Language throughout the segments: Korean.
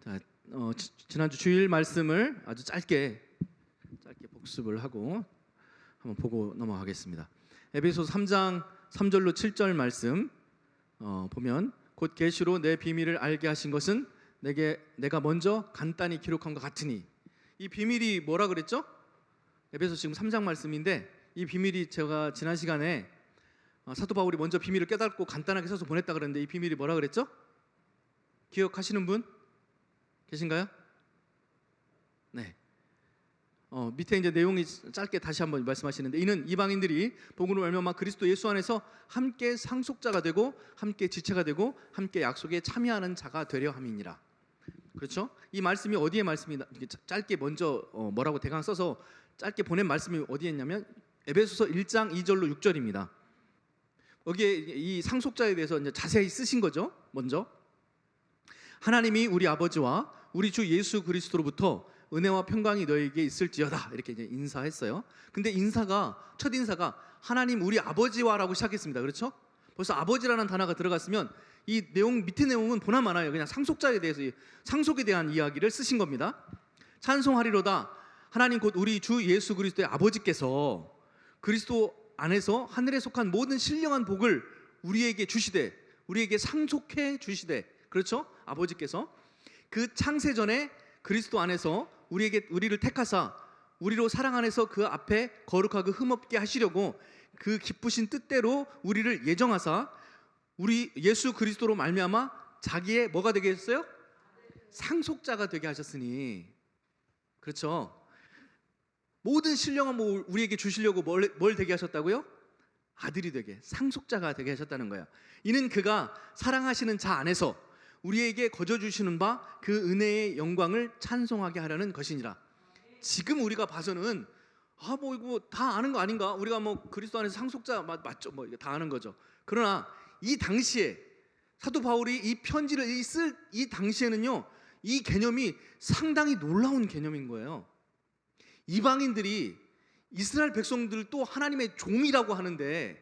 자, 지난주 주일 말씀을 아주 짧게 복습을 하고 한번 보고 넘어가겠습니다. 에베소서 3장 3절로 7절 말씀 보면 곧 계시로 내 비밀을 알게 하신 것은 내가 먼저 간단히 기록한 것 같으니, 이 비밀이 뭐라 그랬죠? 에베소 지금 3장 말씀인데, 이 비밀이 제가 지난 시간에 사도 바울이 먼저 비밀을 깨닫고 간단하게 써서 보냈다 그랬는데, 이 비밀이 뭐라 그랬죠? 기억하시는 분 계신가요? 네. 밑에 이제 내용이 짧게 다시 한번 말씀하시는데, 이는 이방인들이 복음으로 말미암아 그리스도 예수 안에서 함께 상속자가 되고 함께 지체가 되고 함께 약속에 참여하는 자가 되려 함이니라. 그렇죠? 이 말씀이 어디에 말씀이나 짧게 먼저 뭐라고 대강 써서 짧게 보낸 말씀이 어디에 있냐면 에베소서 1장 2절로 6절입니다. 여기에 이 상속자에 대해서 이제 자세히 쓰신 거죠. 먼저 하나님이 우리 아버지와 우리 주 예수 그리스도로부터 은혜와 평강이 너에게 있을지어다, 이렇게 이제 인사했어요. 근데 첫 인사가 하나님 우리 아버지와라고 시작했습니다. 그렇죠? 벌써 아버지라는 단어가 들어갔으면 이 내용, 밑에 내용은 보나마나요. 그냥 상속자에 대해서, 상속에 대한 이야기를 쓰신 겁니다. 찬송하리로다 하나님 곧 우리 주 예수 그리스도의 아버지께서 그리스도 안에서 하늘에 속한 모든 신령한 복을 우리에게 주시되, 우리에게 상속해 주시되, 그렇죠? 아버지께서 그 창세 전에 그리스도 안에서 우리를 택하사 우리로 사랑 안에서 그 앞에 거룩하고 흠없게 하시려고 그 기쁘신 뜻대로 우리를 예정하사 우리 예수 그리스도로 말미암아 자기의 뭐가 되게 했어요? 상속자가 되게 하셨으니, 그렇죠? 모든 신령한 뭐 우리에게 주시려고 뭘 되게 하셨다고요? 아들이 되게, 상속자가 되게 하셨다는 거예요. 이는 그가 사랑하시는 자 안에서 우리에게 거저 주시는 바 그 은혜의 영광을 찬송하게 하려는 것이니라. 지금 우리가 봐서는 뭐 이거 다 아는 거 아닌가? 우리가 뭐 그리스도 안에서 상속자 맞죠? 뭐 이거 다 아는 거죠. 그러나 이 당시에 사도 바울이 이 편지를 쓸 이 당시에는요, 이 개념이 상당히 놀라운 개념인 거예요. 이방인들이 이스라엘 백성들도 하나님의 종이라고 하는데,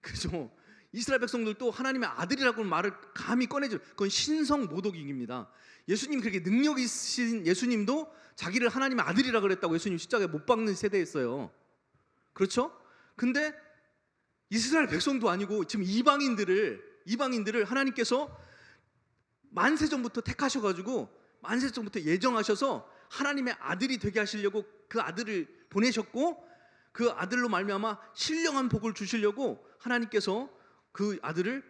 그죠? 이스라엘 백성들도 하나님의 아들이라고 말을 감히 꺼내죠. 그건 신성 모독입니다. 예수님, 그렇게 능력 있으신 예수님도 자기를 하나님의 아들이라고 그랬다고 예수님 십자가에 못 박는 세대였어요. 그렇죠? 근데 이스라엘 백성도 아니고 지금 이방인들을 하나님께서 만세전부터 택하셔가지고 만세전부터 예정하셔서 하나님의 아들이 되게 하시려고 그 아들을 보내셨고, 그 아들로 말미암아 신령한 복을 주시려고 하나님께서 그 아들을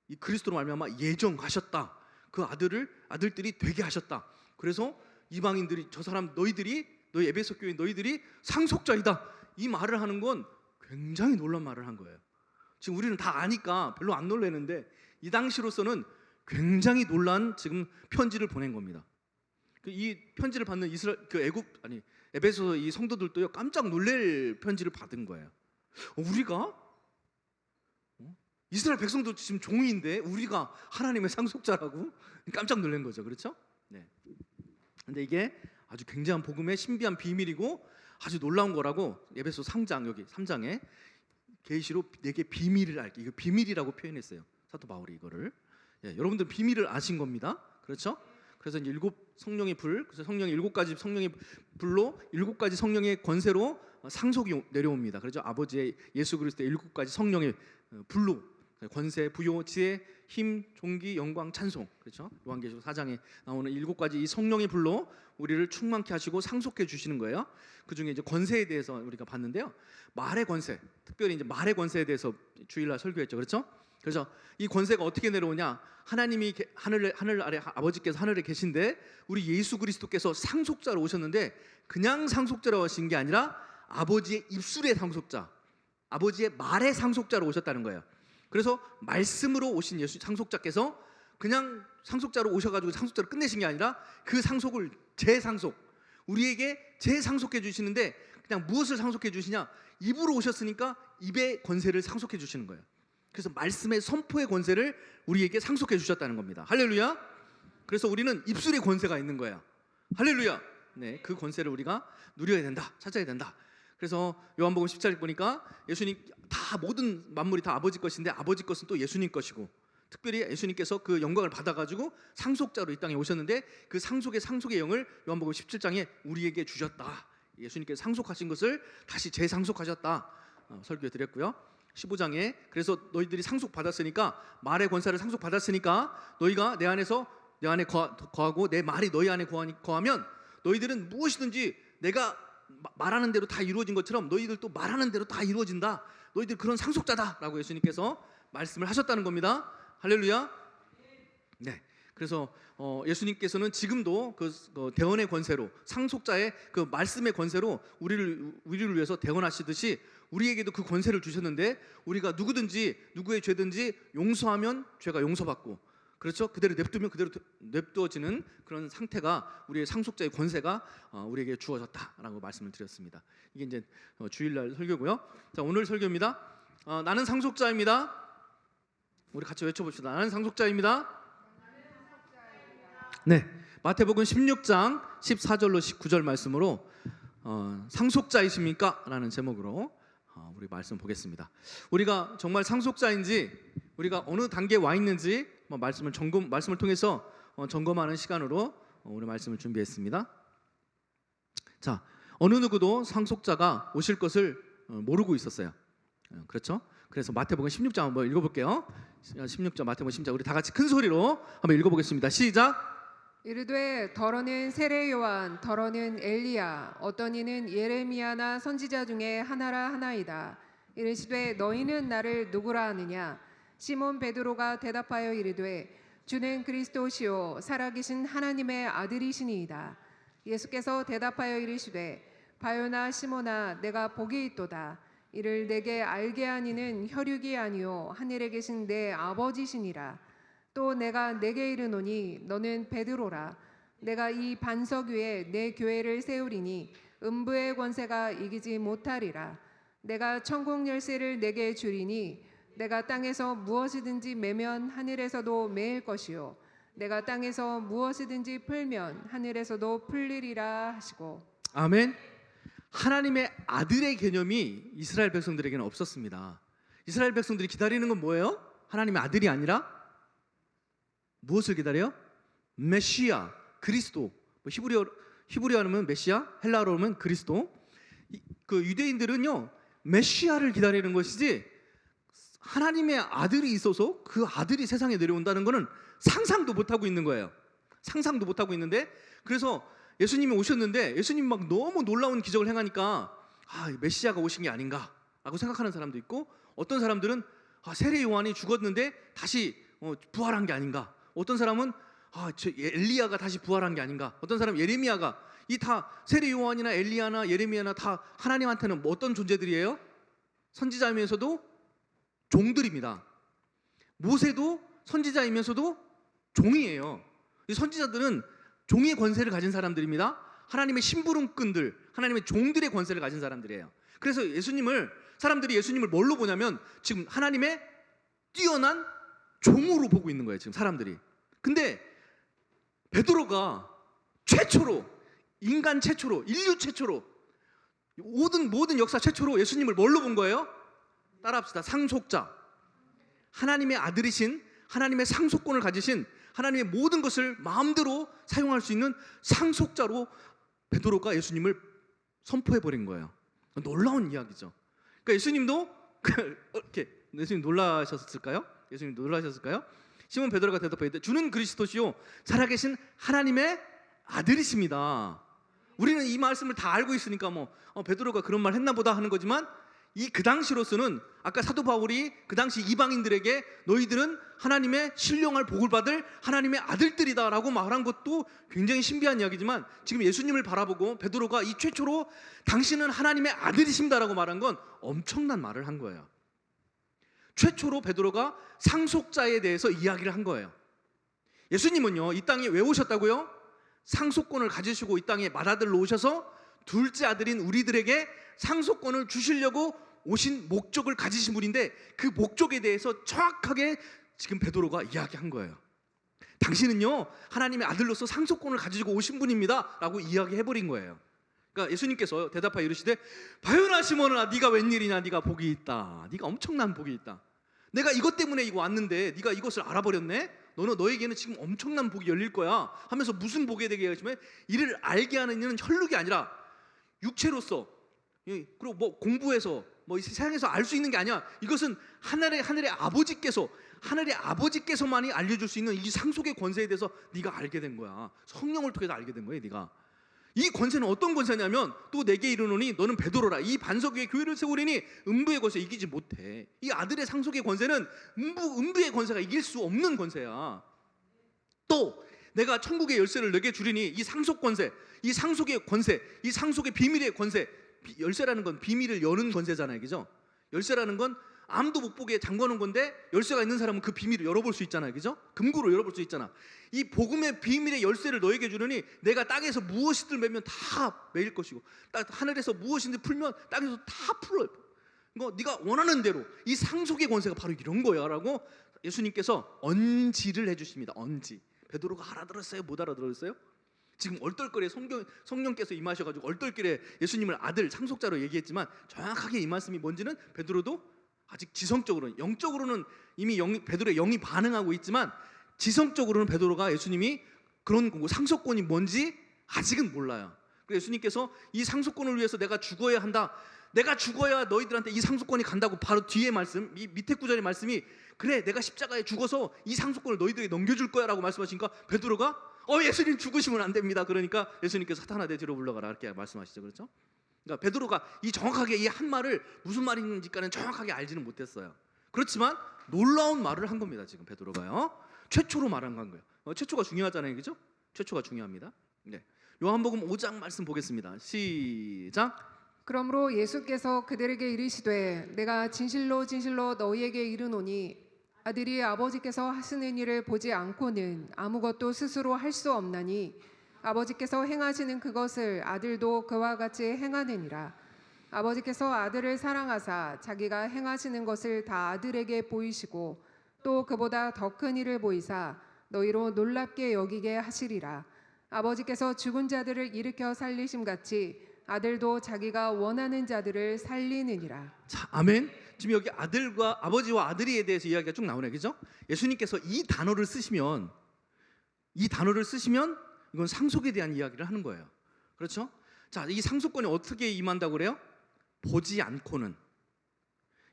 이 그리스도로 말미암아 예정하셨다. 그 아들들이 되게 하셨다. 그래서 이방인들이 저 사람 너희 에베소 교회 너희들이 상속자이다, 이 말을 하는 건 굉장히 놀란 말을 한 거예요. 지금 우리는 다 아니까 별로 안 놀라는데, 이 당시로서는 굉장히 놀란 지금 편지를 보낸 겁니다. 이 편지를 받는 에베소 이 성도들도요, 깜짝 놀랄 편지를 받은 거예요. 우리가 이스라엘 백성도 지금 종인데 우리가 하나님의 상속자라고 깜짝 놀란 거죠. 그렇죠? 네. 근데 이게 아주 굉장한 복음의 신비한 비밀이고 아주 놀라운 거라고 에베소 3장, 여기 3장에 계시로 내게 비밀을 알게, 이거 비밀이라고 표현했어요. 사도 바울이 이거를. 여러분들 비밀을 아신 겁니다. 그렇죠? 그래서 이제 성령의 불, 그래서 성령의 7가지 성령의 불로 7가지 성령의 권세로 상속이 내려옵니다. 그렇죠? 아버지의 예수 그리스도의 7가지 성령의 불로 권세, 부요, 지혜, 힘, 존귀, 영광, 찬송, 그렇죠? 요한계시록 4장에 나오는 7가지 이 성령의 불로 우리를 충만케 하시고 상속해 주시는 거예요. 그 중에 이제 권세에 대해서 우리가 봤는데요, 말의 권세, 특별히 이제 말의 권세에 대해서 주일날 설교했죠. 그렇죠? 그래서 이 권세가 어떻게 내려오냐? 하나님이 하늘 아래 아버지께서 하늘에 계신데 우리 예수 그리스도께서 상속자로 오셨는데, 그냥 상속자로 오신 게 아니라 아버지의 입술의 상속자, 아버지의 말의 상속자로 오셨다는 거예요. 그래서 말씀으로 오신 예수 상속자께서 그냥 상속자로 오셔가지고 상속자로 끝내신 게 아니라 그 상속을 재상속, 우리에게 재상속해 주시는데, 그냥 무엇을 상속해 주시냐? 입으로 오셨으니까 입의 권세를 상속해 주시는 거예요. 그래서 말씀의 선포의 권세를 우리에게 상속해 주셨다는 겁니다. 할렐루야. 그래서 우리는 입술의 권세가 있는 거야. 할렐루야. 네, 그 권세를 우리가 누려야 된다, 찾아야 된다. 그래서 요한복음 14절 보니까 예수님 모든 만물이 다 아버지 것인데 아버지 것은 또 예수님 것이고, 특별히 예수님께서 그 영광을 받아가지고 상속자로 이 땅에 오셨는데 그 상속의 영을 요한복음 17장에 우리에게 주셨다. 예수님께서 상속하신 것을 다시 재상속하셨다. 설교해 드렸고요. 15장에 그래서 너희들이 상속받았으니까, 말의 권세를 상속받았으니까 너희가 내 안에 거하고 내 말이 너희 안에 거하면 너희들은 무엇이든지 내가 말하는 대로 다 이루어진 것처럼 너희들도 말하는 대로 다 이루어진다. 너희들 그런 상속자다라고 예수님께서 말씀을 하셨다는 겁니다. 할렐루야. 네. 그래서 예수님께서는 지금도 그 대언의 권세로, 상속자의 그 말씀의 권세로 우리를 위해서 대언하시듯이 우리에게도 그 권세를 주셨는데, 우리가 누구든지 누구의 죄든지 용서하면 죄가 용서받고, 그렇죠? 그대로 냅두면 그대로 냅두어지는 그런 상태가, 우리의 상속자의 권세가 우리에게 주어졌다라고 말씀을 드렸습니다. 이게 이제 주일날 설교고요. 자, 오늘 설교입니다. 나는 상속자입니다. 우리 같이 외쳐봅시다. 나는 상속자입니다. 네, 마태복음 16장 14절로 19절 말씀으로 상속자이십니까? 라는 제목으로 우리 말씀 보겠습니다. 우리가 정말 상속자인지, 우리가 어느 단계에 와 있는지 말씀을 통해서 점검하는 시간으로 오늘 말씀을 준비했습니다. 자, 어느 누구도 상속자가 오실 것을 모르고 있었어요. 그렇죠? 그래서 마태복음 16장 한번 읽어볼게요. 16장 마태복음 16장 우리 다 같이 큰 소리로 한번 읽어보겠습니다. 시작. 이르되 더러는 세례 요한, 더러는 엘리야, 어떤 이는 예레미야나 선지자 중에 하나라 하나이다. 이르시되 너희는 나를 누구라 하느냐? 시몬 베드로가 대답하여 이르되 주는 그리스도시요 살아계신 하나님의 아들이시니이다. 예수께서 대답하여 이르시되 바요나 시몬아, 내가 복이 있도다. 이를 내게 알게 하니는 혈육이 아니요 하늘에 계신 내 아버지시니라. 또 내가 내게 이르노니 너는 베드로라. 내가 이 반석 위에 내 교회를 세우리니 음부의 권세가 이기지 못하리라. 내가 천국 열쇠를 내게 주리니 내가 땅에서 무엇이든지 매면 하늘에서도 매일 것이요 내가 땅에서 무엇이든지 풀면 하늘에서도 풀리리라 하시고. 아멘. 하나님의 아들의 개념이 이스라엘 백성들에게는 없었습니다. 이스라엘 백성들이 기다리는 건 뭐예요? 하나님의 아들이 아니라 무엇을 기다려요? 메시아, 그리스도. 히브리어 하면 메시아, 헬라어로 하면 그리스도. 그 유대인들은요, 메시아를 기다리는 것이지 하나님의 아들이 있어서 그 아들이 세상에 내려온다는 것은 상상도 못하고 있는 거예요. 상상도 못하고 있는데, 그래서 예수님이 오셨는데 예수님이 막 너무 놀라운 기적을 행하니까 메시아가 오신 게 아닌가라고 생각하는 사람도 있고, 어떤 사람들은 세례 요한이 죽었는데 다시 부활한 게 아닌가, 어떤 사람은 엘리야가 다시 부활한 게 아닌가, 어떤 사람은 예레미야가, 이 다 세례 요한이나 엘리야나 예레미야나 다 하나님한테는 어떤 존재들이에요? 선지자이면서도 종들입니다. 모세도 선지자이면서도 종이에요. 이 선지자들은 종의 권세를 가진 사람들입니다. 하나님의 심부름꾼들, 하나님의 종들의 권세를 가진 사람들이에요. 그래서 사람들이 예수님을 뭘로 보냐면 지금 하나님의 뛰어난 종으로 보고 있는 거예요, 지금 사람들이. 근데 베드로가 인간 최초로, 인류 최초로, 모든 역사 최초로 예수님을 뭘로 본 거예요? 따라합시다. 상속자. 하나님의 아들이신, 하나님의 상속권을 가지신, 하나님의 모든 것을 마음대로 사용할 수 있는 상속자로 베드로가 예수님을 선포해버린 거예요. 놀라운 이야기죠. 그러니까 예수님도 예수님 놀라셨을까요? 예수님 놀라셨을까요? 시몬 베드로가 대답했을 때 주는 그리스도시요 살아계신 하나님의 아들이십니다. 우리는 이 말씀을 다 알고 있으니까 베드로가 그런 말 했나 보다 하는 거지만, 그 당시로서는 아까 사도 바울이 그 당시 이방인들에게 너희들은 하나님의 신령할 복을 받을 하나님의 아들들이다라고 말한 것도 굉장히 신비한 이야기지만, 지금 예수님을 바라보고 베드로가 이 최초로 당신은 하나님의 아들이십니다라고 말한 건 엄청난 말을 한 거예요. 최초로 베드로가 상속자에 대해서 이야기를 한 거예요. 예수님은요, 이 땅에 왜 오셨다고요? 상속권을 가지시고 이 땅에 맏아들로 오셔서 둘째 아들인 우리들에게 상속권을 주시려고 오신 목적을 가지신 분인데, 그 목적에 대해서 정확하게 지금 베드로가 이야기한 거예요. 당신은요 하나님의 아들로서 상속권을 가지고 오신 분입니다 라고 이야기해버린 거예요. 그러니까 예수님께서 대답하여 이르시되 바요나 시몬아, 네가 웬일이냐? 네가 복이 있다. 네가 엄청난 복이 있다. 내가 이것 때문에 이거 왔는데 네가 이것을 알아버렸네. 너에게는 지금 엄청난 복이 열릴 거야 하면서 무슨 복에 대해 얘기하시면 이를 알게 하는 이는 혈육이 아니라 육체로서, 그리고 뭐 공부해서 뭐 이 세상에서 알 수 있는 게 아니야. 이것은 하늘의 아버지께서만이 알려줄 수 있는 이 상속의 권세에 대해서 네가 알게 된 거야. 성령을 통해서 알게 된 거야. 네가 이 권세는 어떤 권세냐면 또 내게 이르노니 너는 베드로라 이 반석 위에 교회를 세우리니 음부의 권세 이기지 못해. 이 아들의 상속의 권세는 음부의 권세가 이길 수 없는 권세야. 또 내가 천국의 열쇠를 내게 주리니 이 상속 권세, 이 상속의 권세, 이 상속의 비밀의 권세. 열쇠라는 건 비밀을 여는 권세잖아요, 그죠? 열쇠라는 건 아무도 못 보게 잠궈놓은 건데 열쇠가 있는 사람은 그 비밀을 열어볼 수 있잖아요, 그죠? 금고로 열어볼 수 있잖아. 이 복음의 비밀의 열쇠를 너에게 주느니 내가 땅에서 무엇이든 매면 다 매일 것이고 하늘에서 무엇이든 풀면 땅에서 다 풀어요. 이거 네가 원하는 대로. 이 상속의 권세가 바로 이런 거야라고 예수님께서 언지를 해주십니다. 언지. 베드로가 알아들었어요? 못 알아들었어요? 지금 얼떨결에 성령께서 임하셔가지고 얼떨결에 예수님을 아들 상속자로 얘기했지만 정확하게 이 말씀이 뭔지는 베드로도 아직 지성적으로는, 영적으로는 이미 베드로의 영이 반응하고 있지만 지성적으로는 베드로가 예수님이 그런 거고 상속권이 뭔지 아직은 몰라요. 그래서 예수님께서 이 상속권을 위해서 내가 죽어야 한다. 내가 죽어야 너희들한테 이 상속권이 간다고 바로 뒤에 말씀, 이 밑에 구절의 말씀이 그래 내가 십자가에 죽어서 이 상속권을 너희들에게 넘겨줄 거야 라고 말씀하시니까 베드로가 예수님 죽으시면 안 됩니다. 그러니까 예수님께서 사탄아 내 뒤로 물러가라 이렇게 말씀하시죠. 그렇죠? 그러니까 베드로가 이 정확하게 이 한 말을 무슨 말인지까는 정확하게 알지는 못했어요. 그렇지만 놀라운 말을 한 겁니다. 지금 베드로가요. 최초로 말한 건 거예요. 최초가 중요하잖아요. 그죠? 최초가 중요합니다. 네. 요한복음 5장 말씀 보겠습니다. 시작. 그러므로 예수께서 그들에게 이르시되 내가 진실로 진실로 너희에게 이르노니 아들이 아버지께서 하시는 일을 보지 않고는 아무것도 스스로 할 수 없나니 아버지께서 행하시는 그것을 아들도 그와 같이 행하느니라. 아버지께서 아들을 사랑하사 자기가 행하시는 것을 다 아들에게 보이시고 또 그보다 더 큰 일을 보이사 너희로 놀랍게 여기게 하시리라. 아버지께서 죽은 자들을 일으켜 살리심 같이 아들도 자기가 원하는 자들을 살리느니라. 자, 아멘. 지금 여기 아들과 아버지와 아들이에 대해서 이야기가 쭉 나오네, 그죠? 예수님께서 이 단어를 쓰시면 이건 상속에 대한 이야기를 하는 거예요. 그렇죠? 자, 이 상속권이 어떻게 임한다고 그래요? 보지 않고는.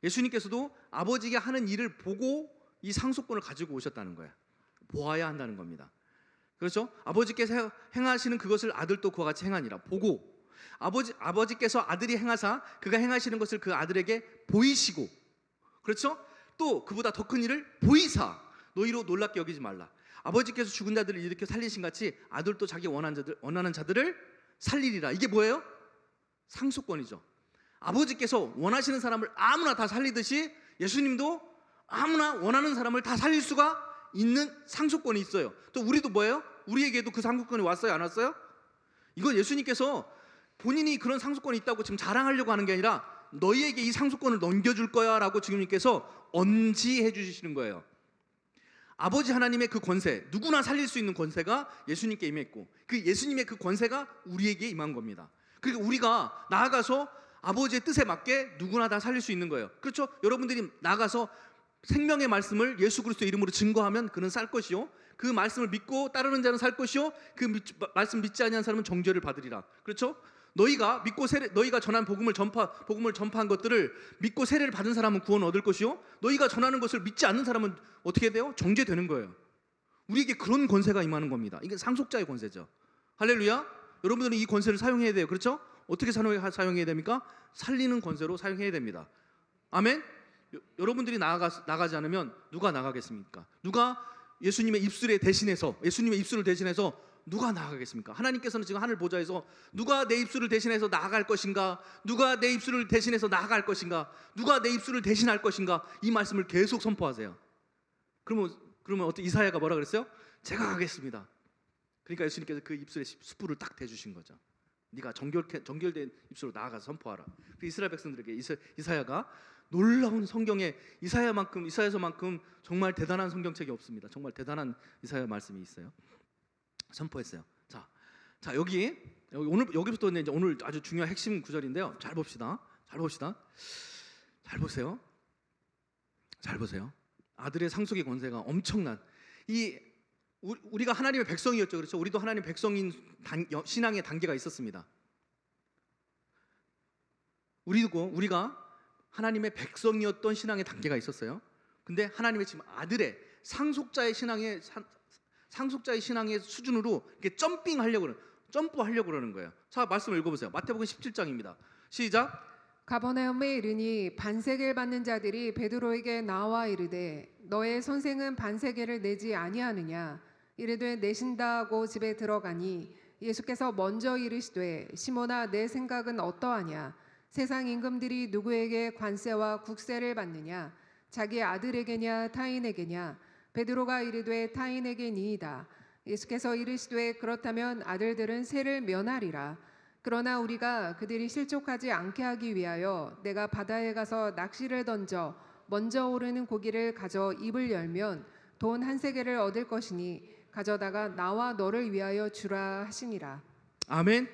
예수님께서도 아버지가 하는 일을 보고 이 상속권을 가지고 오셨다는 거예요. 보아야 한다는 겁니다. 그렇죠? 아버지께서 행하시는 그것을 아들도 그와 같이 행하니라. 보고 아버지께서 아들이 행하사 그가 행하시는 것을 그 아들에게 보이시고, 그렇죠? 또 그보다 더 큰 일을 보이사 너희로 놀랍게 여기지 말라. 아버지께서 죽은 자들을 일으켜 살리신 같이 아들도 자기 원하는 자들을 살리리라. 이게 뭐예요? 상속권이죠. 아버지께서 원하시는 사람을 아무나 다 살리듯이 예수님도 아무나 원하는 사람을 다 살릴 수가 있는 상속권이 있어요. 또 우리도 뭐예요? 우리에게도 그 상속권이 왔어요? 안 왔어요? 이건 예수님께서 본인이 그런 상속권이 있다고 지금 자랑하려고 하는 게 아니라 너희에게 이 상속권을 넘겨줄 거야 라고 주님께서 언지해 주시는 거예요. 아버지 하나님의 그 권세, 누구나 살릴 수 있는 권세가 예수님께 임했고 그 예수님의 그 권세가 우리에게 임한 겁니다. 그러니까 우리가 나아가서 아버지의 뜻에 맞게 누구나 다 살릴 수 있는 거예요. 그렇죠? 여러분들이 나가서 생명의 말씀을 예수 그리스도 이름으로 증거하면 그는 살 것이요 그 말씀을 믿고 따르는 자는 살 것이요 그 말씀 믿지 아니한 사람은 정죄를 받으리라. 그렇죠? 너희가 믿고 너희가 전한 복음을 전파한 것들을 믿고 세례를 받은 사람은 구원을 얻을 것이요 너희가 전하는 것을 믿지 않는 사람은 어떻게 돼요? 정죄되는 거예요. 우리에게 그런 권세가 임하는 겁니다. 이게 상속자의 권세죠. 할렐루야. 여러분들은 이 권세를 사용해야 돼요. 그렇죠? 어떻게 사용해야 됩니까? 살리는 권세로 사용해야 됩니다. 아멘. 여러분들이 나가지 않으면 누가 나가겠습니까? 누가 예수님의 입술을 대신해서 누가 나아가겠습니까? 하나님께서는 지금 하늘 보좌에서 누가 내 입술을 대신해서 나아갈 것인가? 누가 내 입술을 대신해서 나아갈 것인가? 누가 내 입술을 대신할 것인가? 이 말씀을 계속 선포하세요. 그러면 어떻게 이사야가 뭐라 그랬어요? 제가 가겠습니다. 그러니까 예수님께서 그 입술에 숯불을 딱 대주신 거죠. 네가 정결된 입술로 나아가서 선포하라. 그 이스라엘 백성들에게 이사야가 놀라운 성경에 이사야서만큼 정말 대단한 성경책이 없습니다. 정말 대단한 이사야 말씀이 있어요. 선포했어요. 자 여기부터 이제 오늘 아주 중요한 핵심 구절인데요. 잘 봅시다. 잘 보세요. 잘 보세요. 아들의 상속의 권세가 엄청난 이 우리가 하나님의 백성이었죠. 그렇죠? 우리도 하나님의 백성인 신앙의 단계가 있었습니다. 우리가 하나님의 백성이었던 신앙의 단계가 있었어요. 근데 하나님의 지금 아들의 상속자의 신앙의 수준으로 이렇게 점프하려고 그러는 거예요. 자, 말씀을 읽어보세요. 마태복음 17장입니다. 시작. 가버나움에 이르니 반세계를 받는 자들이 베드로에게 나와 이르되 너의 선생은 반세계를 내지 아니하느냐 이르되 내신다 하고 집에 들어가니 예수께서 먼저 이르시되 시몬아 내 생각은 어떠하냐 세상 임금들이 누구에게 관세와 국세를 받느냐 자기 아들에게냐 타인에게냐 베드로가 이르되 타인에게니이다. 예수께서 이르시되 그렇다면 아들들은 세를 면하리라. 그러나 우리가 그들이 실족하지 않게 하기 위하여 내가 바다에 가서 낚시를 던져 먼저 오르는 고기를 가져 입을 열면 돈 한 세겔을 얻을 것이니 가져다가 나와 너를 위하여 주라 하시니라. 아멘.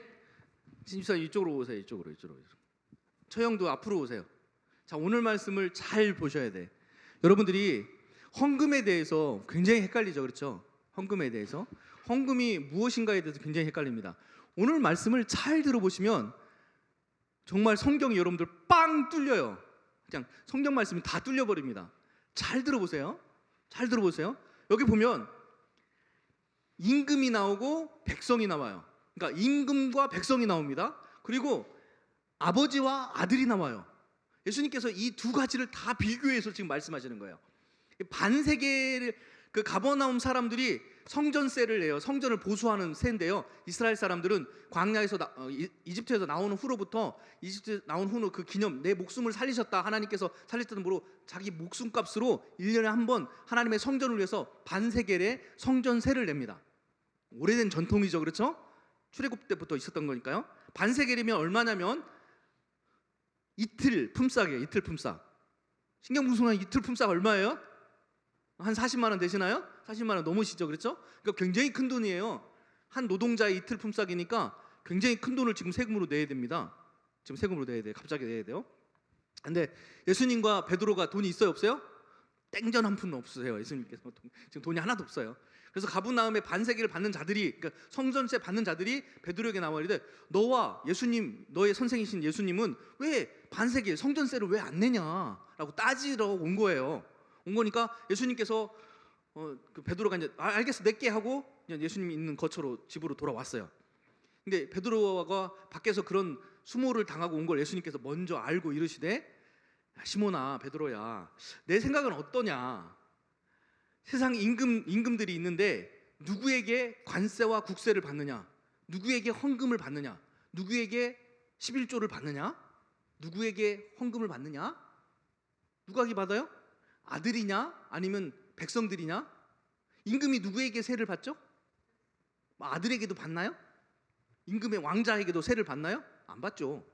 집사님 이쪽으로 오세요. 이쪽으로. 처형도 앞으로 오세요. 자, 오늘 말씀을 잘 보셔야 돼. 여러분들이 헌금에 대해서 굉장히 헷갈리죠. 그렇죠? 헌금에 대해서. 헌금이 무엇인가에 대해서 굉장히 헷갈립니다. 오늘 말씀을 잘 들어보시면 정말 성경이 여러분들 빵 뚫려요. 그냥 성경 말씀이 다 뚫려버립니다. 잘 들어보세요. 여기 보면 임금이 나오고 백성이 나와요. 그러니까 임금과 백성이 나옵니다. 그리고 아버지와 아들이 나와요. 예수님께서 이 두 가지를 다 비교해서 지금 말씀하시는 거예요. 반세계를 그 가버나움 사람들이 성전세를 내요. 성전을 보수하는 세인데요. 이스라엘 사람들은 광야에서 이집트에서 나오는 후로부터 이집트 나온 후로 그 기념 내 목숨을 살리셨다. 하나님께서 살렸다는 보로 자기 목숨값으로 1년에 한 번 하나님의 성전을 위해서 반세겔의 성전세를 냅니다. 오래된 전통이죠. 그렇죠? 출애굽 때부터 있었던 거니까요. 반세겔이면 얼마냐면 이틀 품삯이에요. 이틀 품삯. 신경무성한 이틀 품삯 얼마예요? 한 40만 원 되시나요? 40만 원 넘으시죠. 그렇죠? 그러니까 굉장히 큰 돈이에요. 한 노동자의 이틀 품삯이니까 굉장히 큰 돈을 지금 세금으로 내야 됩니다. 지금 세금으로 내야 돼요. 갑자기 내야 돼요. 근데 예수님과 베드로가 돈이 있어요, 없어요? 땡전 한 푼 없으세요. 예수님께서 지금 돈이 하나도 없어요. 그래서 가버나움에 반세기를 받는 자들이, 그러니까 성전세 받는 자들이 베드로에게 나와 이르되 너와 예수님, 너의 선생이신 예수님은 왜 반세기 성전세를 왜 안 내냐라고 따지러 온 거예요. 온 거니까 예수님께서 그 베드로가 이제 알겠어 낼게 하고 예수님이 있는 거처로 집으로 돌아왔어요. 근데 베드로가 밖에서 그런 수모를 당하고 온 걸 예수님께서 먼저 알고 이르시되 시몬아 베드로야 내 생각은 어떠냐? 세상 임금들이 있는데 누구에게 관세와 국세를 받느냐? 누구에게 헌금을 받느냐? 누구에게 11조를 받느냐? 누구에게 헌금을 받느냐? 누가 받아요? 아들이냐? 아니면 백성들이냐? 임금이 누구에게 세를 받죠? 아들에게도 받나요? 임금의 왕자에게도 세를 받나요? 안 받죠.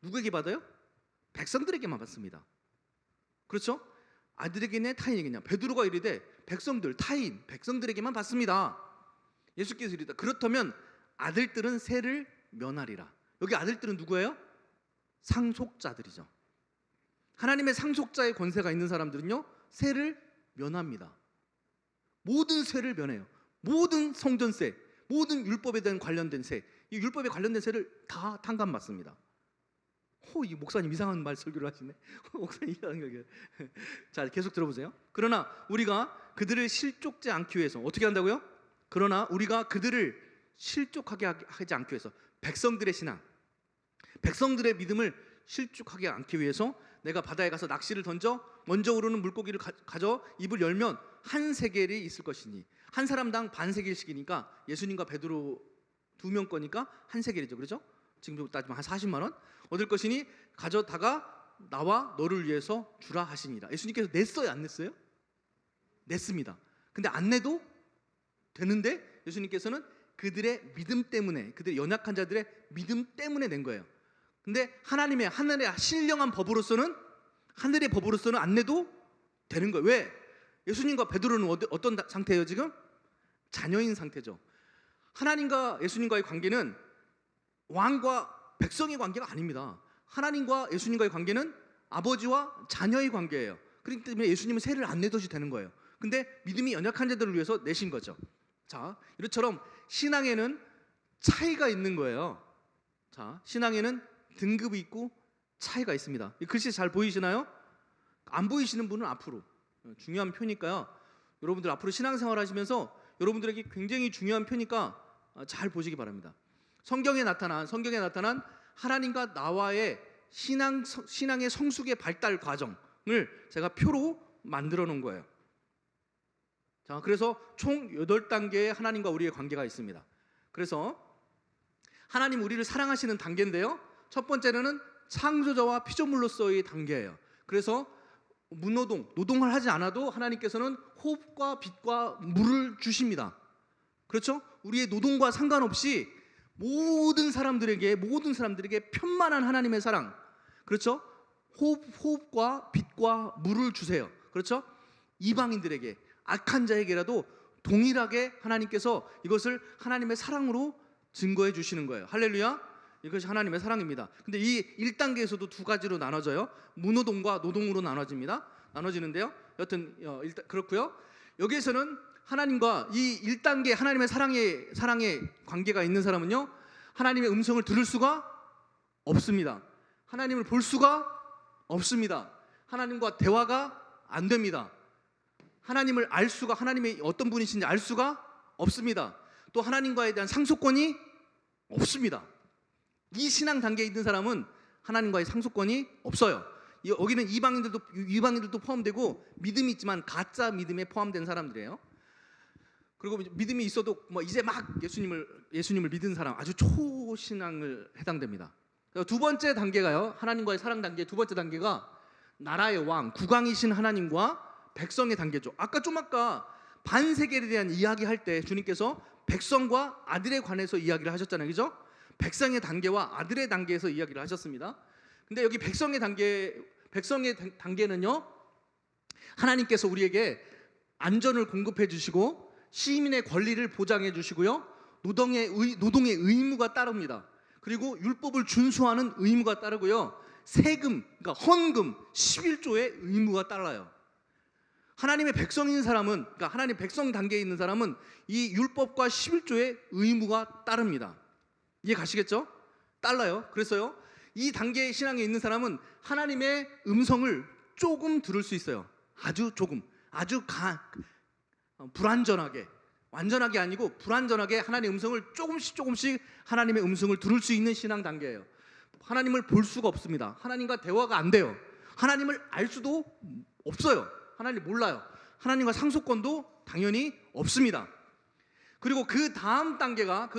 누구에게 받아요? 백성들에게만 받습니다. 그렇죠? 아들에게냐 타인에게냐? 베드로가 이르되 백성들, 타인, 백성들에게만 받습니다. 예수께서 이르다 그렇다면 아들들은 세를 면하리라. 여기 아들들은 누구예요? 상속자들이죠. 하나님의 상속자의 권세가 있는 사람들은요 세를 면합니다. 모든 세를 면해요. 모든 성전세, 모든 율법에 대한 관련된 세, 이 율법에 관련된 세를 다 탕감받습니다. 이 목사님 이상한 말 설교를 하시네. 목사님 이상한 거. 자, 계속 들어보세요. 그러나 우리가 그들을 실족지 않기 위해서 어떻게 한다고요? 그러나 우리가 그들을 실족하게 하지 않기 위해서 백성들의 신앙, 백성들의 믿음을 실족하게 않기 위해서 내가 바다에 가서 낚시를 던져 먼저 오르는 물고기를 가져 입을 열면 한 세겔이 있을 것이니 한 사람당 반 세겔씩이니까 예수님과 베드로 두 명 거니까 한 세겔이죠. 그렇죠? 지금 따지면 한 40만 원 얻을 것이니 가져다가 나와 너를 위해서 주라 하시니라. 예수님께서 냈어요, 안 냈어요? 냈습니다. 근데 안 내도 되는데 예수님께서는 그들의 믿음 때문에, 그들의 연약한 자들의 믿음 때문에 낸 거예요. 근데 하나님의 하늘의 신령한 법으로서는, 하늘의 법으로서는 안 내도 되는 거예요. 왜? 예수님과 베드로는 어떤 상태예요 지금? 자녀인 상태죠. 하나님과 예수님과의 관계는 왕과 백성의 관계가 아닙니다. 하나님과 예수님과의 관계는 아버지와 자녀의 관계예요. 그렇기 때문에 예수님은 세를 안 내도 되는 거예요. 근데 믿음이 연약한 자들을 위해서 내신 거죠. 자, 이처럼 신앙에는 차이가 있는 거예요. 자, 신앙에는 등급이 있고 차이가 있습니다. 이 글씨 잘 보이시나요? 안 보이시는 분은 앞으로, 중요한 표니까요. 여러분들 앞으로 신앙생활 하시면서 여러분들에게 굉장히 중요한 표니까 잘 보시기 바랍니다. 성경에 나타난 하나님과 나와의 신앙의 성숙의 발달 과정을 제가 표로 만들어 놓은 거예요. 자, 그래서 총 8단계의 하나님과 우리의 관계가 있습니다. 그래서 하나님 우리를 사랑하시는 단계인데요. 첫 번째는 창조자와 피조물로서의 단계예요. 그래서 노동을 하지 않아도 하나님께서는 호흡과 빛과 물을 주십니다. 그렇죠? 우리의 노동과 상관없이 모든 사람들에게 편만한 하나님의 사랑, 그렇죠? 호흡과 빛과 물을 주세요. 그렇죠? 이방인들에게, 악한 자에게라도 동일하게 하나님께서 이것을 하나님의 사랑으로 증거해 주시는 거예요. 할렐루야. 이것이 하나님의 사랑입니다. 근데 이 1단계에서도 두 가지로 나눠져요. 무노동과 노동으로 나눠지는데요. 여튼 일단 그렇고요. 여기에서는 하나님과 이 1단계 하나님의 사랑의 관계가 있는 사람은요, 하나님의 음성을 들을 수가 없습니다. 하나님을 볼 수가 없습니다. 하나님과 대화가 안 됩니다. 하나님의 어떤 분이신지 알 수가 없습니다. 또 하나님과에 대한 상속권이 없습니다. 이 신앙 단계에 있는 사람은 하나님과의 상속권이 없어요. 여기는 이방인들도 포함되고 믿음이 있지만 가짜 믿음에 포함된 사람들이에요. 그리고 믿음이 있어도 이제 막 예수님을 믿은 사람, 아주 초신앙을 해당됩니다. 두 번째 단계가요, 하나님과의 사랑 단계. 두 번째 단계가 나라의 왕, 국왕이신 하나님과 백성의 단계죠. 아까 반세계에 대한 이야기할 때 주님께서 백성과 아들에 관해서 이야기를 하셨잖아요, 그죠? 백성의 단계와 아들의 단계에서 이야기를 하셨습니다. 근데 여기 백성의 단계는요, 하나님께서 우리에게 안전을 공급해 주시고 시민의 권리를 보장해 주시고요, 노동의 의무가 따릅니다. 그리고 율법을 준수하는 의무가 따르고요, 세금, 그러니까 헌금 11조의 의무가 따라요. 하나님의 백성인 사람은, 그러니까 하나님 백성 단계에 있는 사람은 이 율법과 11조의 의무가 따릅니다. 이해 가시겠죠? 달라요. 그래서요, 이 단계의 신앙에 있는 사람은 하나님의 음성을 조금 들을 수 있어요. 아주 조금, 불완전하게, 완전하게 아니고 불완전하게 하나님의 음성을 조금씩 하나님의 음성을 들을 수 있는 신앙 단계예요. 하나님을 볼 수가 없습니다. 하나님과 대화가 안 돼요. 하나님을 알 수도 없어요. 하나님 몰라요. 하나님과 상속권도 당연히 없습니다. 그리고 그 다음 단계가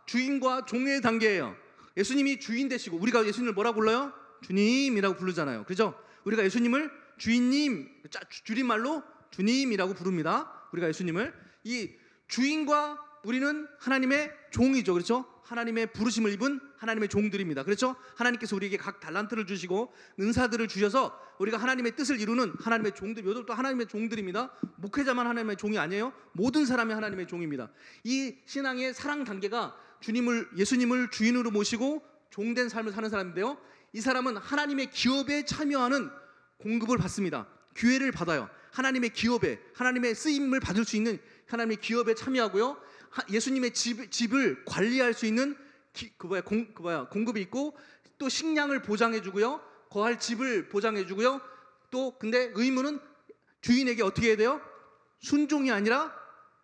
주인과 종의 단계예요. 예수님이 주인 되시고, 우리가 예수님을 뭐라고 불러요? 주님이라고 부르잖아요. 그죠? 우리가 예수님을 주인님, 줄임말로 주님이라고 부릅니다. 우리가 예수님을. 이 주인과 우리는 하나님의 종이죠. 그렇죠? 하나님의 부르심을 입은 하나님의 종들입니다. 그렇죠? 하나님께서 우리에게 각 달란트를 주시고 은사들을 주셔서 우리가 하나님의 뜻을 이루는 하나님의 종들, 이것도 하나님의 종들입니다. 목회자만 하나님의 종이 아니에요. 모든 사람이 하나님의 종입니다. 이 신앙의 사랑 단계가 예수님을 주인으로 모시고 종된 삶을 사는 사람인데요, 이 사람은 하나님의 기업에 참여하는 공급을 받습니다. 기회를 받아요. 하나님의 기업에, 하나님의 쓰임을 받을 수 있는 하나님의 기업에 참여하고요, 예수님의 집을 관리할 수 있는 공급이 있고, 또 식량을 보장해주고요, 거할 집을 보장해주고요, 또 근데 의무는 주인에게 어떻게 해야 돼요? 순종이 아니라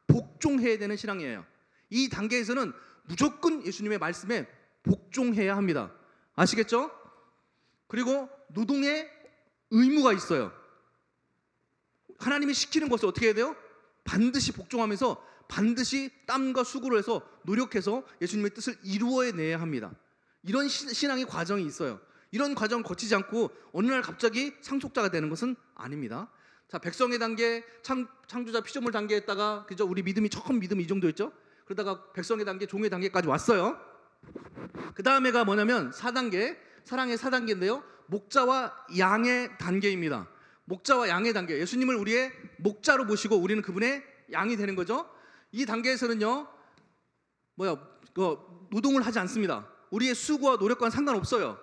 복종해야 되는 신앙이에요. 이 단계에서는 무조건 예수님의 말씀에 복종해야 합니다. 아시겠죠? 그리고 노동의 의무가 있어요. 하나님이 시키는 것을 어떻게 해야 돼요? 반드시 복종하면서 반드시 땀과 수고를 해서 노력해서 예수님의 뜻을 이루어내야 합니다. 이런 신앙의 과정이 있어요. 이런 과정을 거치지 않고 어느 날 갑자기 상속자가 되는 것은 아닙니다. 자, 백성의 단계, 창조자 피조물 단계에다가, 그죠? 우리 처음 믿음이 이 정도였죠? 그러다가 백성의 단계, 종의 단계까지 왔어요. 그 다음에가 뭐냐면 4단계, 사랑의 4단계인데요, 목자와 양의 단계입니다. 목자와 양의 단계. 예수님을 우리의 목자로 모시고 우리는 그분의 양이 되는 거죠. 이 단계에서는요, 노동을 하지 않습니다. 우리의 수고와 노력과는 상관없어요.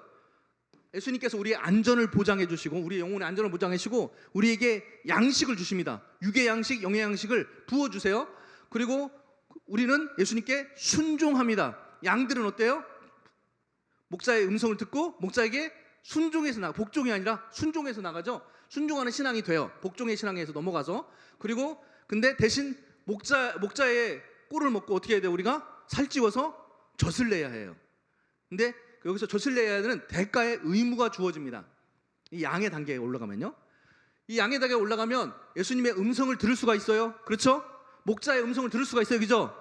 예수님께서 우리의 안전을 보장해 주시고 우리의 영혼의 안전을 보장해 주시고 우리에게 양식을 주십니다. 육의 양식, 영의 양식을 부어 주세요. 그리고 우리는 예수님께 순종합니다. 양들은 어때요? 목자의 음성을 듣고 목자에게 순종해서 복종이 아니라 순종해서 나가죠. 순종하는 신앙이 돼요. 복종의 신앙에서 넘어가서. 그리고 근데 대신 목자의 꼴을 먹고 어떻게 해야 돼요? 우리가 살찌워서 젖을 내야 해요. 근데 여기서 젖을 내야 하는 대가의 의무가 주어집니다. 이 양의 단계에 올라가면요. 이 양의 단계에 올라가면 예수님의 음성을 들을 수가 있어요. 그렇죠? 목자의 음성을 들을 수가 있어요. 그죠?